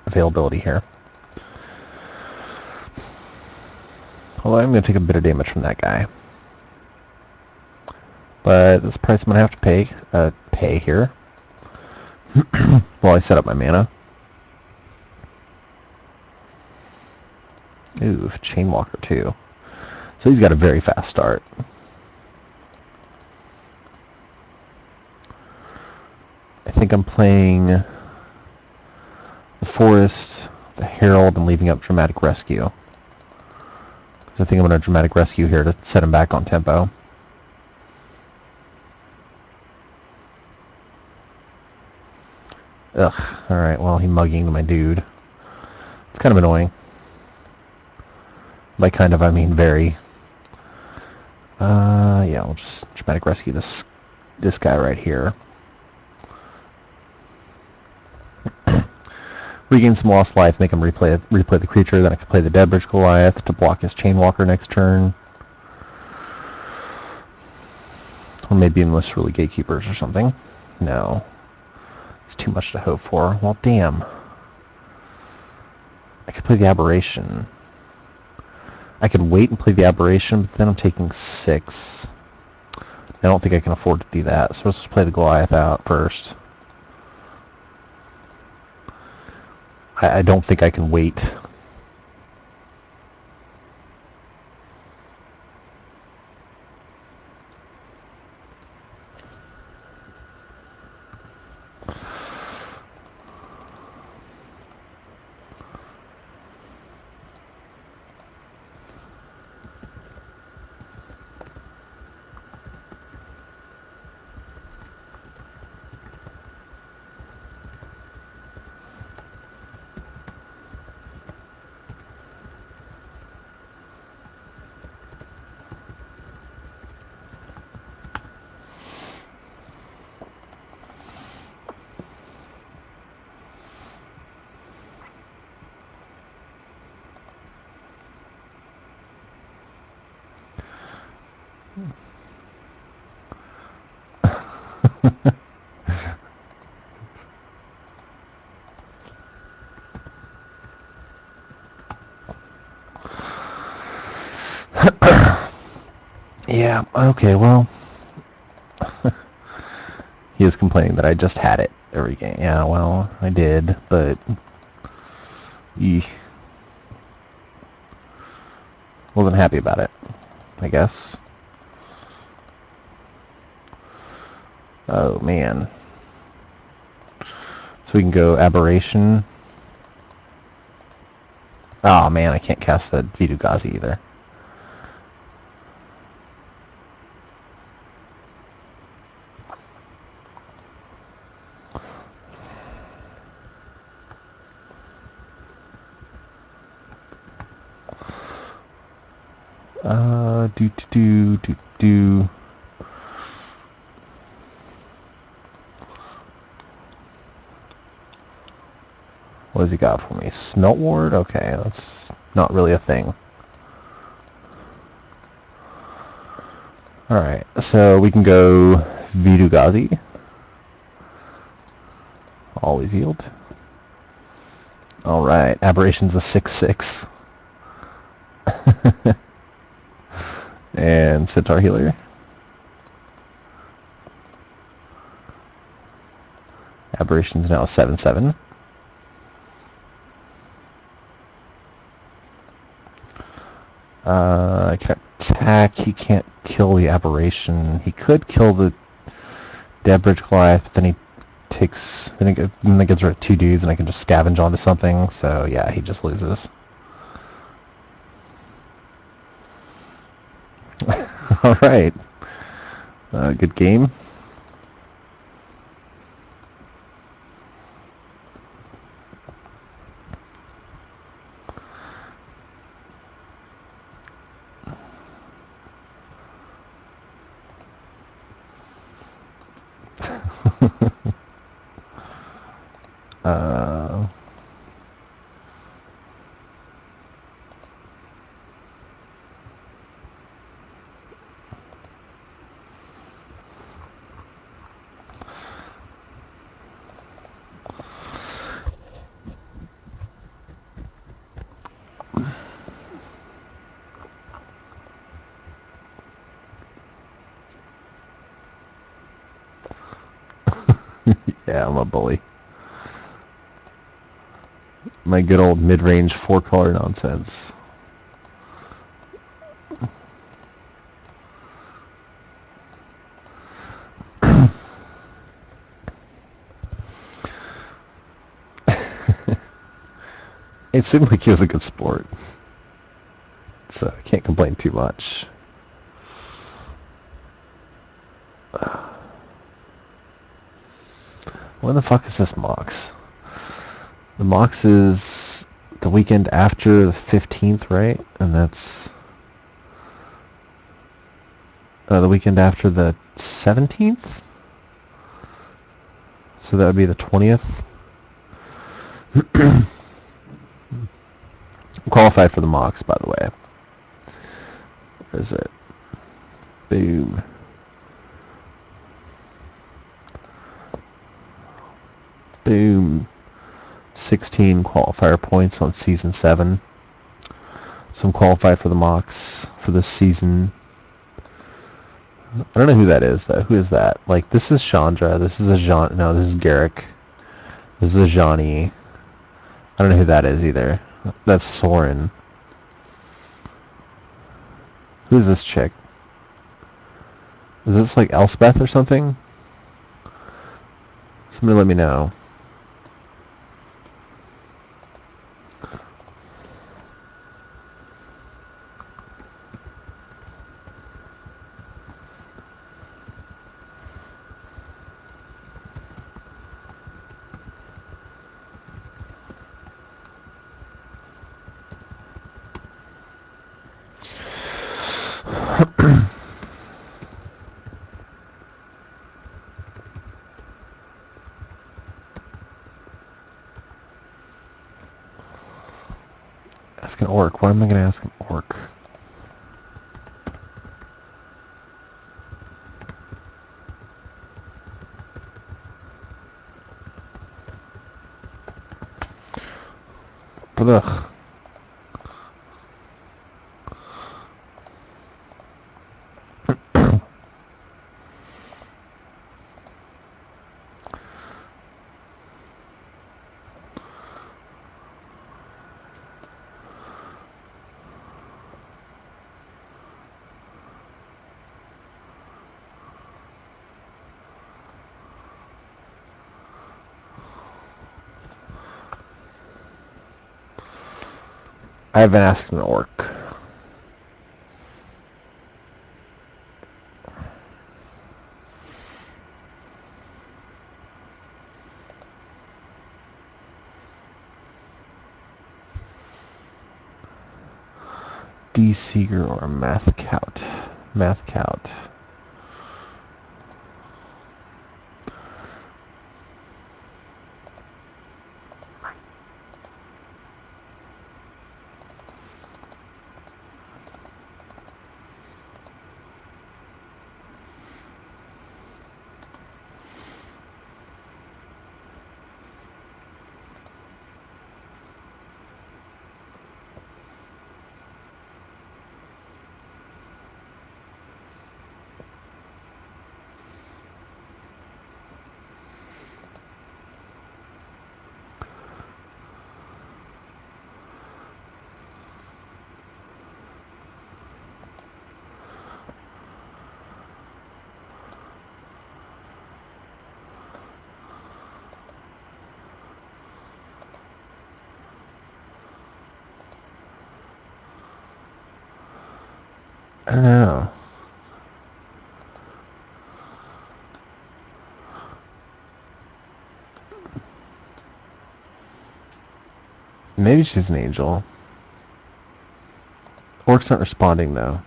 availability here. Although I'm going to take a bit of damage from that guy. But this price I'm going to have to pay here while I set up my mana. Ooh, Chainwalker too. So he's got a very fast start. I think I'm playing the Forest, the Herald, and leaving up Dramatic Rescue. I think I'm going to Dramatic Rescue here to set him back on tempo. Ugh, alright, well, he mugging my dude. It's kind of annoying. By kind of, I mean very. Yeah, we'll just Dramatic Rescue this guy right here. Regain some lost life, make him replay the creature, then I can play the Deadbridge Goliath to block his Chainwalker next turn. Or maybe Enlist Early Gatekeepers or something. No. It's too much to hope for. Well, damn. I could play the Aberration. I can wait and play the Aberration, but then I'm taking 6. I don't think I can afford to do that, so let's just play the Goliath out first. I don't think I can wait. Yeah, okay, well. He is complaining that I just had it every game. Yeah, well, I did, but... wasn't happy about it, I guess. Oh, man. So we can go Aberration. Oh, man, I can't cast the Vidu-Ghazi either. What has he got for me? Smelt Ward? Okay, that's not really a thing. Alright, so we can go Vidu-Ghazi. Always yield. Alright, Aberration's a 6/6. And Centaur Healer. Aberration's now a 7/7. I can't attack. He can't kill the Aberration. He could kill the Deadbridge Goliath, but then he takes, then it gets rid of 2 dudes, and I can just scavenge onto something. So yeah, he just loses. All right, good game. Yeah, I'm a bully. My good old mid-range 4-color nonsense. It seemed like he was a good sport, so I can't complain too much. When the fuck is this Mox? The Mox is the weekend after the 15th, right? And that's the weekend after the 17th? So that would be the 20th. I'm qualified for the Mox, by the way. Where is it? Boom. Boom. 16 qualifier points on Season 7. So I'm qualified for the Mox for this season. I don't know who that is, though. Who is that? Like, this is Chandra. This is a Jean... No, this is Garrick. This is a Johnny. I don't know who that is, either. That's Soren. Who's this chick? Is this, like, Elspeth or something? Somebody let me know. Ask an orc. Why am I going to ask an orc? Ugh. I haven't asked an orc. D. Seeger or Math Cout. Math Cout. I don't know. Maybe she's an angel. Orcs aren't responding though.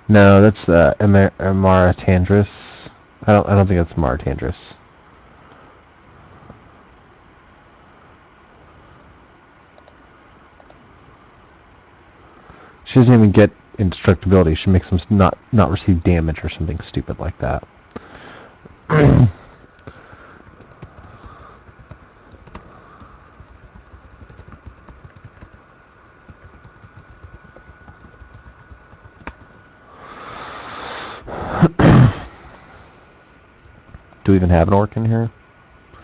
No, that's Amara Tandris. I don't think that's Amara Tandris. She doesn't even get indestructibility. She makes them not receive damage or something stupid like that. Do we even have an orc in here? I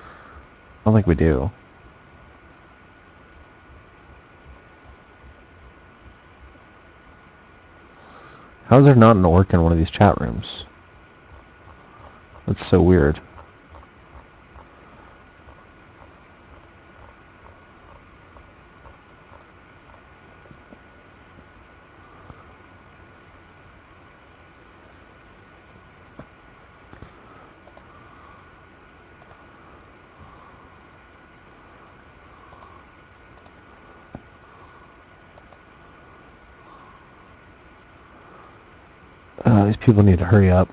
don't think we do. How is there not an orc in one of these chat rooms? That's so weird. These people need to hurry up.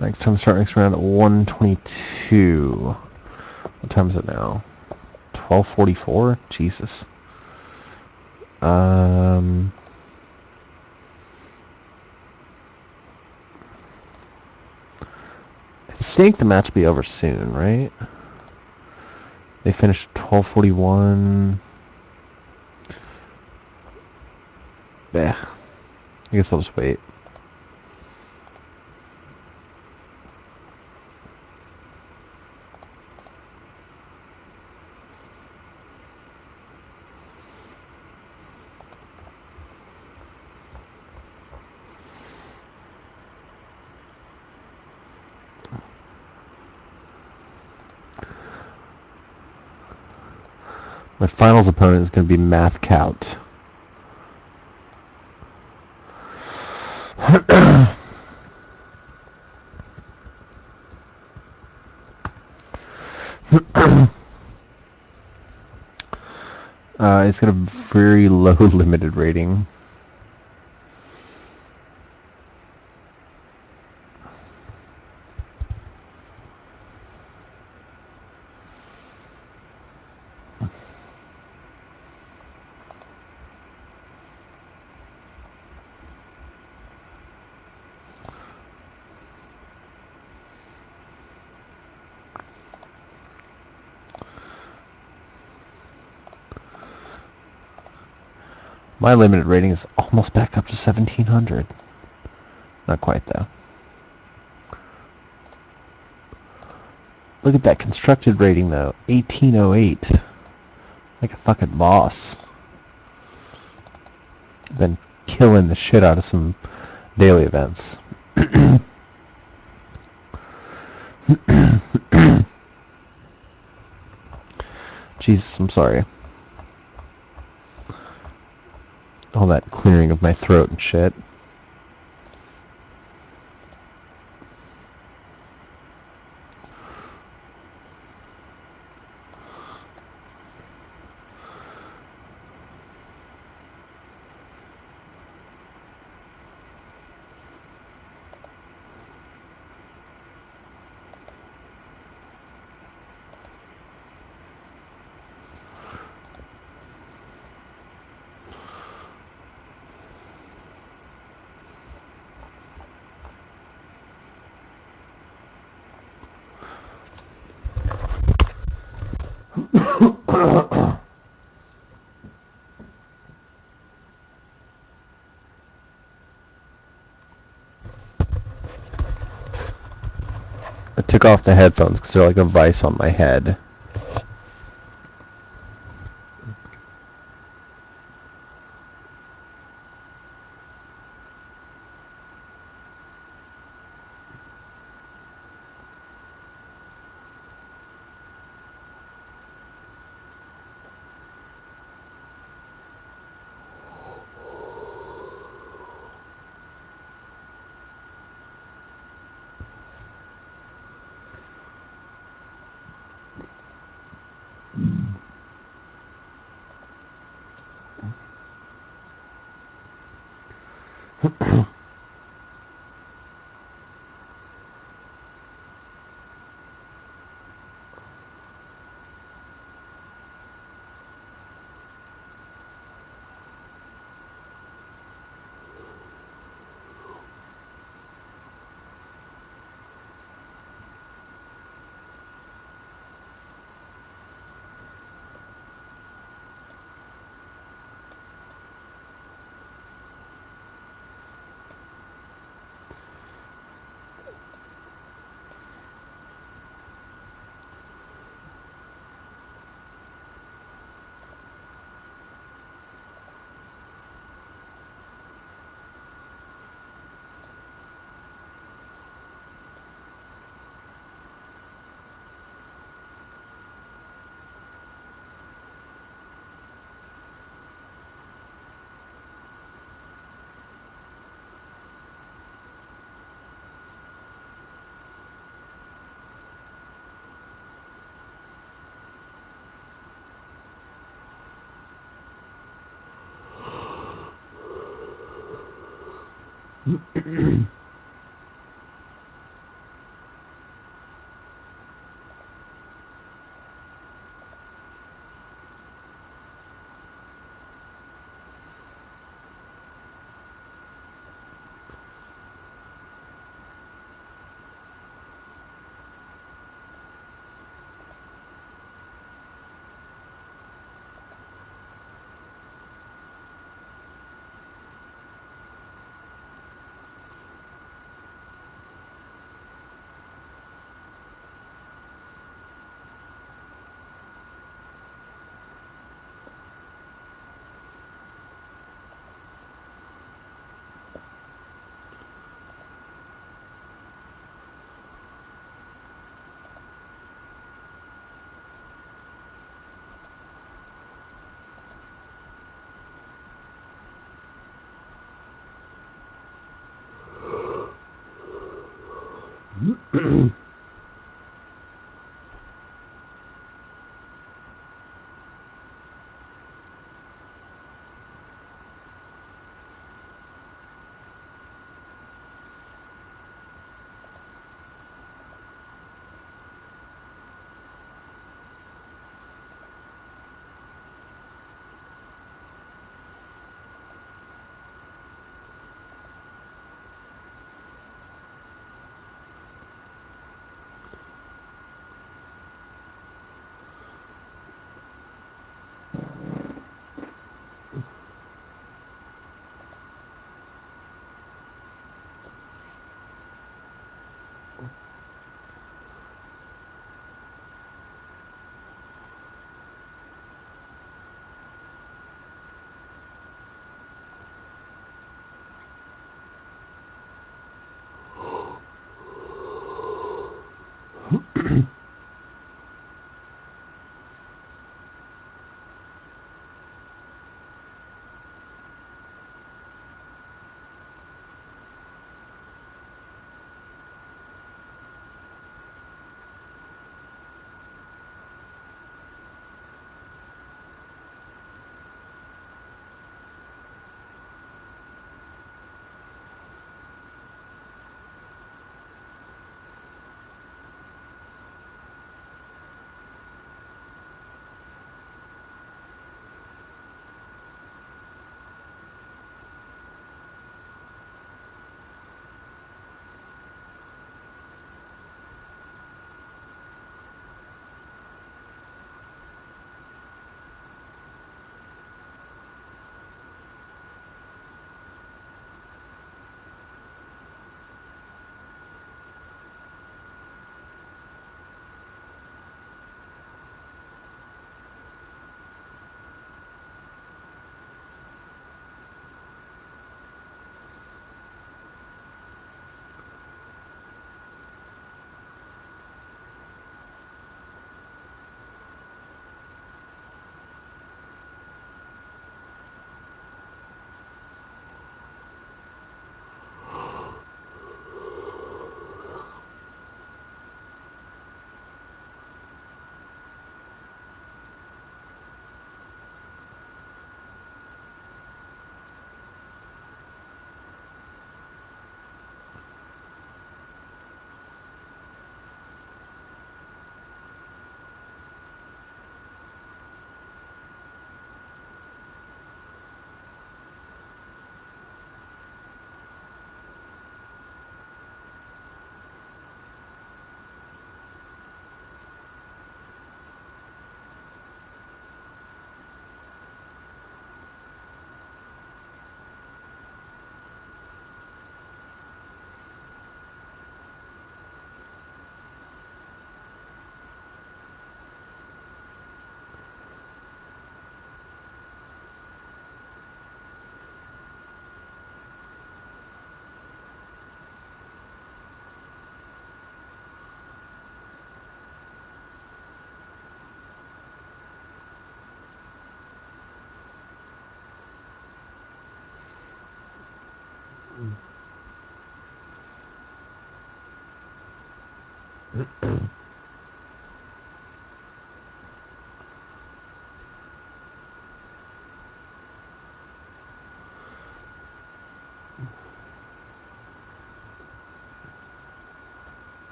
Next time start next round at 1:22. What time is it now? 12:44? Jesus. I think the match will be over soon, right? They finished 12:41. I guess I'll just wait. My finals opponent is going to be Math Cout. It's got a very low limited rating. My limited rating is almost back up to 1700. Not quite, though. Look at that constructed rating, though. 1808. Like a fucking boss. Been killing the shit out of some daily events. Jesus, I'm sorry. All that clearing of my throat and shit. I took off the headphones because they're like a vice on my head.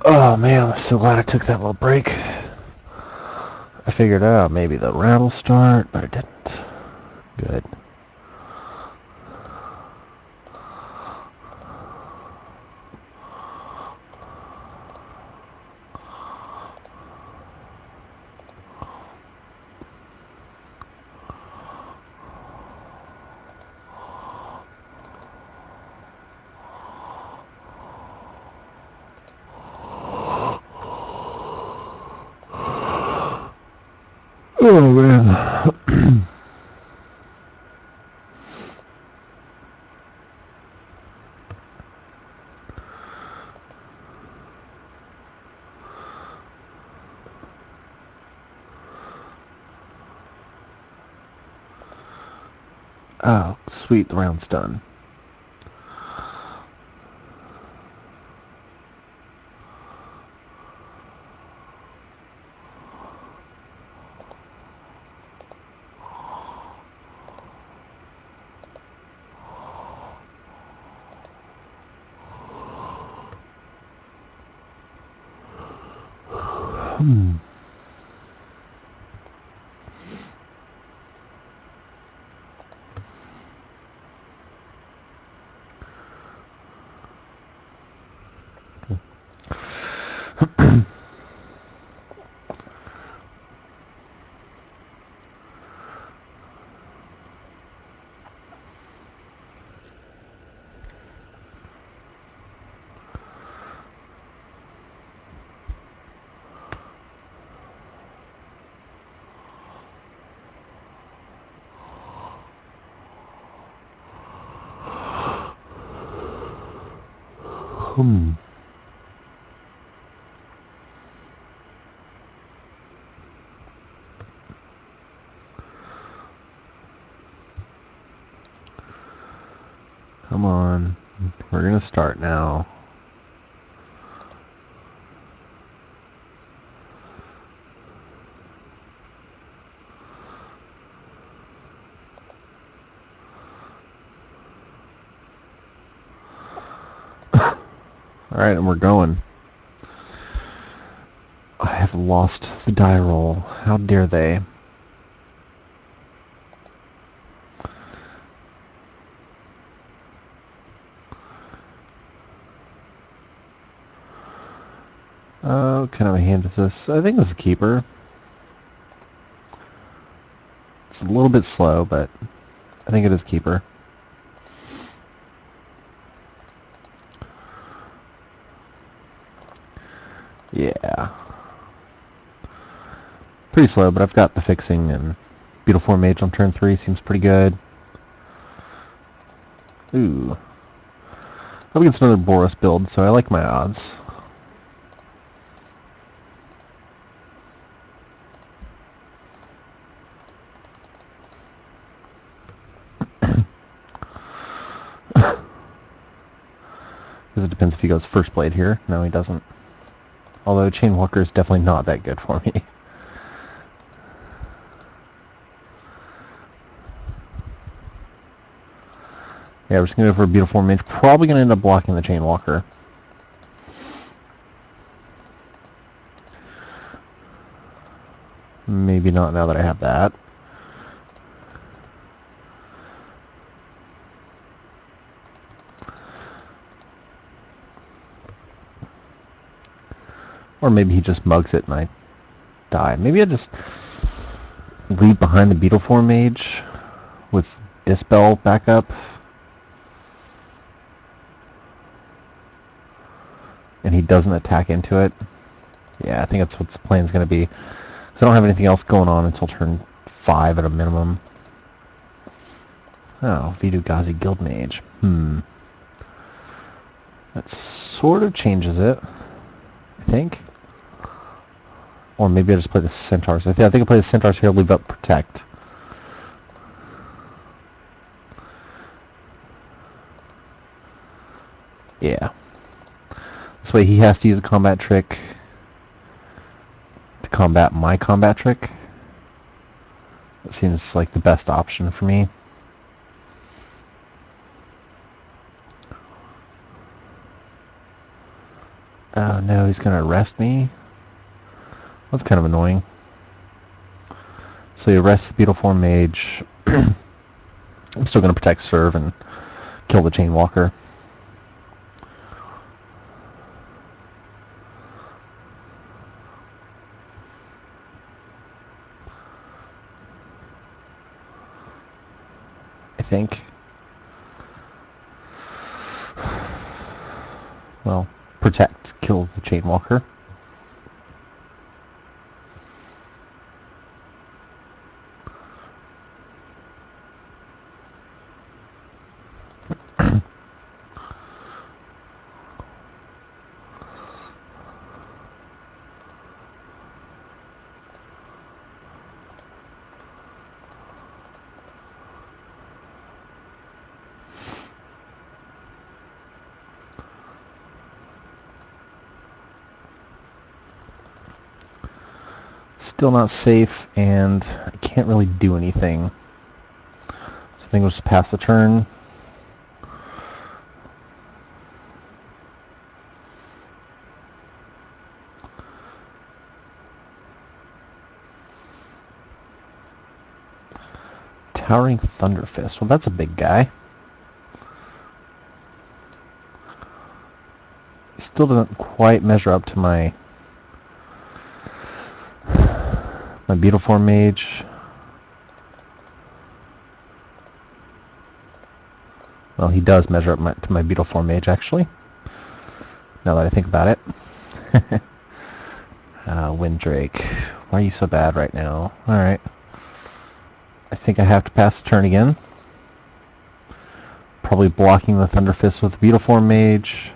Oh man, I'm so glad I took that little break. I figured out maybe the round will start, but it didn't. Good. Oh man. Oh, sweet, the round's done. Come on. We're gonna start now. Alright, and we're going. I have lost the die roll. How dare they? What kind of a hand is this? I think this is a keeper. It's a little bit slow, but I think it is keeper. Yeah. Pretty slow, but I've got the fixing, and Beautiful Mage on turn 3 seems pretty good. Ooh. Up against another Boros build, so I like my odds. Because it depends if he goes first blade here. No, he doesn't. Although Chainwalker is definitely not that good for me. Yeah, we're just going to go for a Beautiful Mage. Probably going to end up blocking the Chainwalker. Maybe not now that I have that. Or maybe he just mugs it and I die. Maybe I just leave behind the Beautiful Mage with Dispel backup. And he doesn't attack into it. Yeah, I think that's what the plan's going to be. Because I don't have anything else going on until turn 5 at a minimum. Oh, Vidu-Ghazi Guildmage. That sort of changes it, I think. Or maybe I just play the Centaurs. I think I play the Centaurs here, leave up Protect. Yeah. This way he has to use a combat trick to combat my combat trick. That seems like the best option for me. Oh no, he's gonna arrest me? That's kind of annoying. So he arrests the Beetle Form Mage. I'm still gonna protect serve and kill the Chain Walker. I think. Well, protect, kill the Chain Walker. Still not safe, and I can't really do anything. So I think we'll just pass the turn. Towering Thunderfist. Well, that's a big guy. He still doesn't quite measure up to my Beetle Form Mage. Well, he does measure up to my Beetle Form Mage, actually. Now that I think about it. Windrake. Why are you so bad right now? Alright. I think I have to pass the turn again. Probably blocking the Thunderfist with the Beetle Form Mage.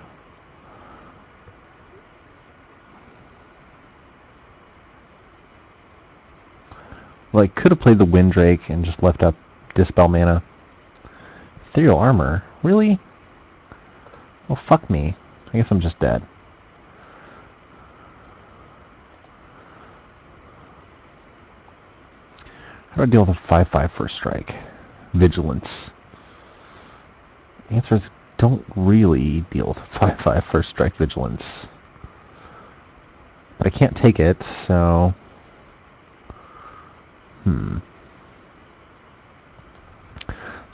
Well, I could have played the Windrake and just left up Dispel mana. Ethereal Armor? Really? Well, fuck me. I guess I'm just dead. How do I deal with a 5/5 first strike? Vigilance. The answer is don't really deal with a 5/5 first strike Vigilance. But I can't take it, so... So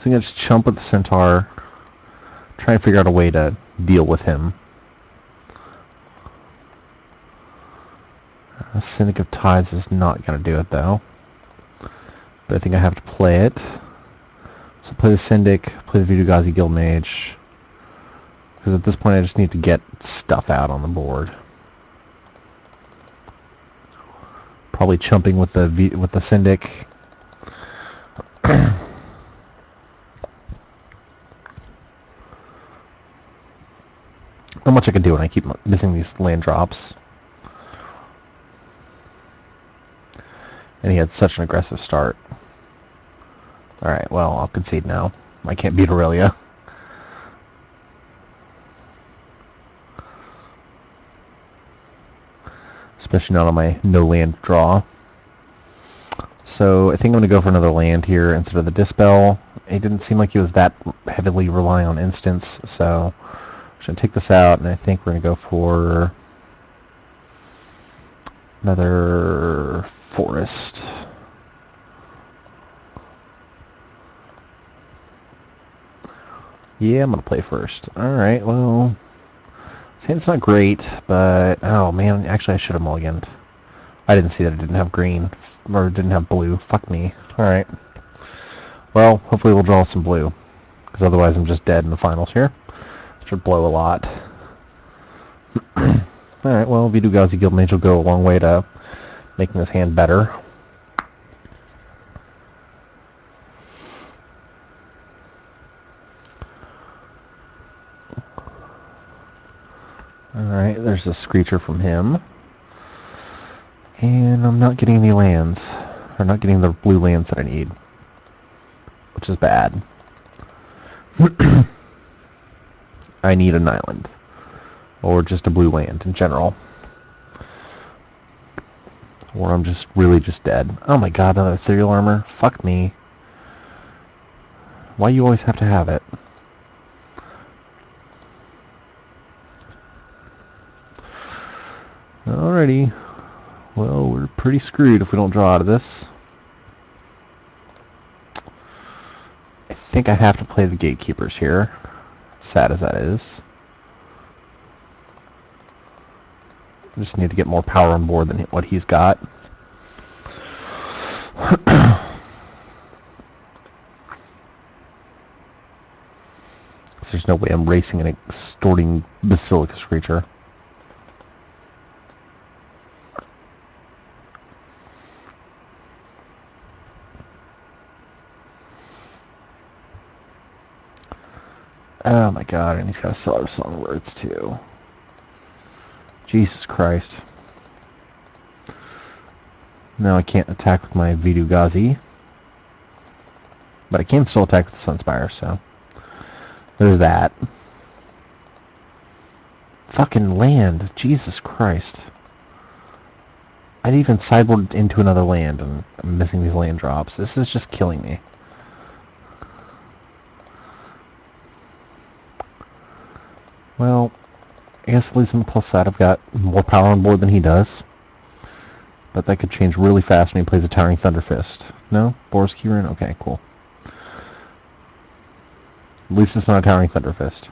I'm going to just chump with the Centaur, try and figure out a way to deal with him. Syndic of Tides is not going to do it, though. But I think I have to play it. So play the Syndic, play the Vidugazi Guildmage. Because at this point I just need to get stuff out on the board. Probably chumping with the Syndic. Not much I can do when I keep missing these land drops. And he had such an aggressive start. Alright, well, I'll concede now. I can't beat Aurelia. Especially not on my no land draw. So I think I'm going to go for another land here instead of the Dispel. It didn't seem like he was that heavily relying on instants, so I'm just going to take this out, and I think we're going to go for another Forest. Yeah, I'm going to play first. Alright, well, it's not great, but, oh man, actually I should have mulliganed. I didn't see that it didn't have green, or didn't have blue. Fuck me. Alright. Well, hopefully we'll draw some blue, because otherwise I'm just dead in the finals here. Should blow a lot. Alright, well, Vidugazi Guildmage will go a long way to making this hand better. Alright, there's a Screecher from him. And I'm not getting any lands. Or not getting the blue lands that I need. Which is bad. I need an island. Or just a blue land in general. Or I'm just really just dead. Oh my god, another ethereal armor? Fuck me. Why you always have to have it? Alrighty. Well, we're pretty screwed if we don't draw out of this. I think I have to play the gatekeepers here. Sad as that is. I just need to get more power on board than what he's got. There's no way I'm racing an extorting Basilicus creature. Oh my god, and he's got a Cellar Song words too. Jesus Christ. Now I can't attack with my Vidu Ghazi. But I can still attack with the Sunspire, so... there's that. Fucking land. Jesus Christ. I'd even sideboard into another land, and I'm missing these land drops. This is just killing me. Well, I guess at least on the plus side I've got more power on board than he does. But that could change really fast when he plays a Towering Thunderfist. No? Boros Keyrin? Okay, cool. At least it's not a Towering Thunderfist.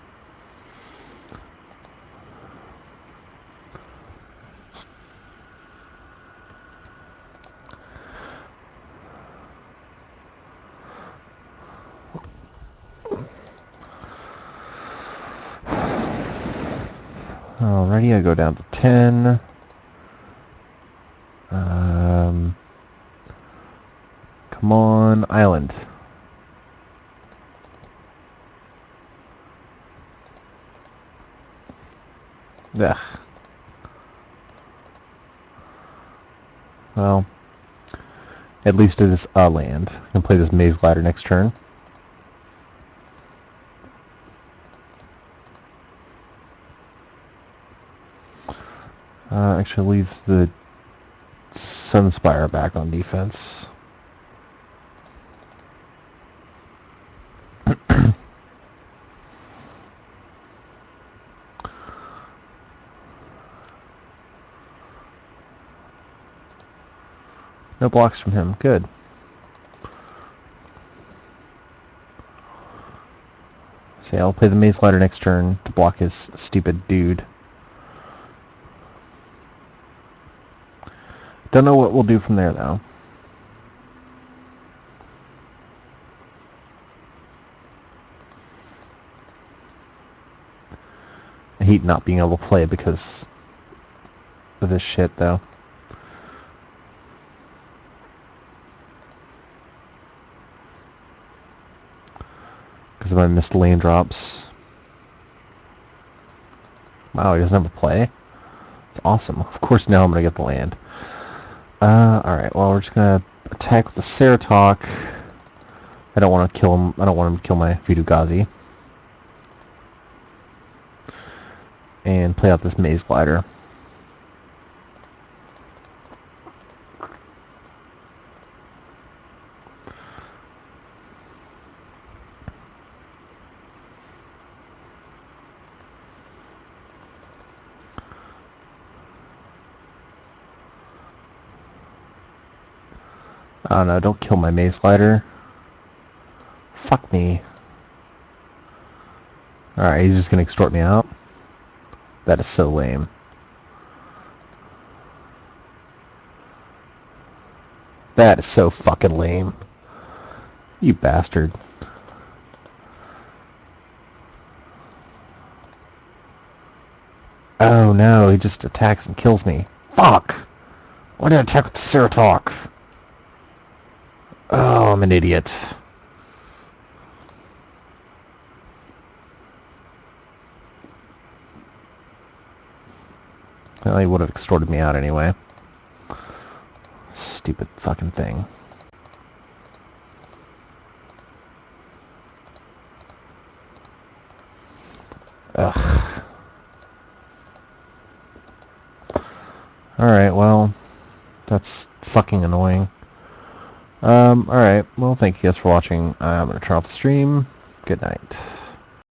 Alrighty, I go down to 10. Come on, island. Ugh. Well, at least it is a land. I can play this Maze Glider next turn. Actually leaves the Sunspire back on defense. No blocks from him. Good. So yeah, I'll play the Maze Glider next turn to block his stupid dude. Don't know what we'll do from there, though. I hate not being able to play because of this shit, though. Because of my missed land drops. Wow, he doesn't have a play? It's awesome. Of course now I'm going to get the land. Alright, well we're just going to attack with the Ceratok. I don't want to kill him. I don't want him to kill my Vidu Ghazi. And play out this Maze Glider. Oh no, don't kill my Maze Glider. Fuck me. Alright, he's just gonna extort me out. That is so lame. That is so fucking lame. You bastard. Oh no, he just attacks and kills me. Fuck! Why did I attack with the Ceratok? Oh, I'm an idiot. Well, he would have extorted me out anyway. stupid fucking thing. Ugh. Alright, well, that's fucking annoying. Alright, well, thank you guys for watching. I'm gonna turn off the stream. Good night.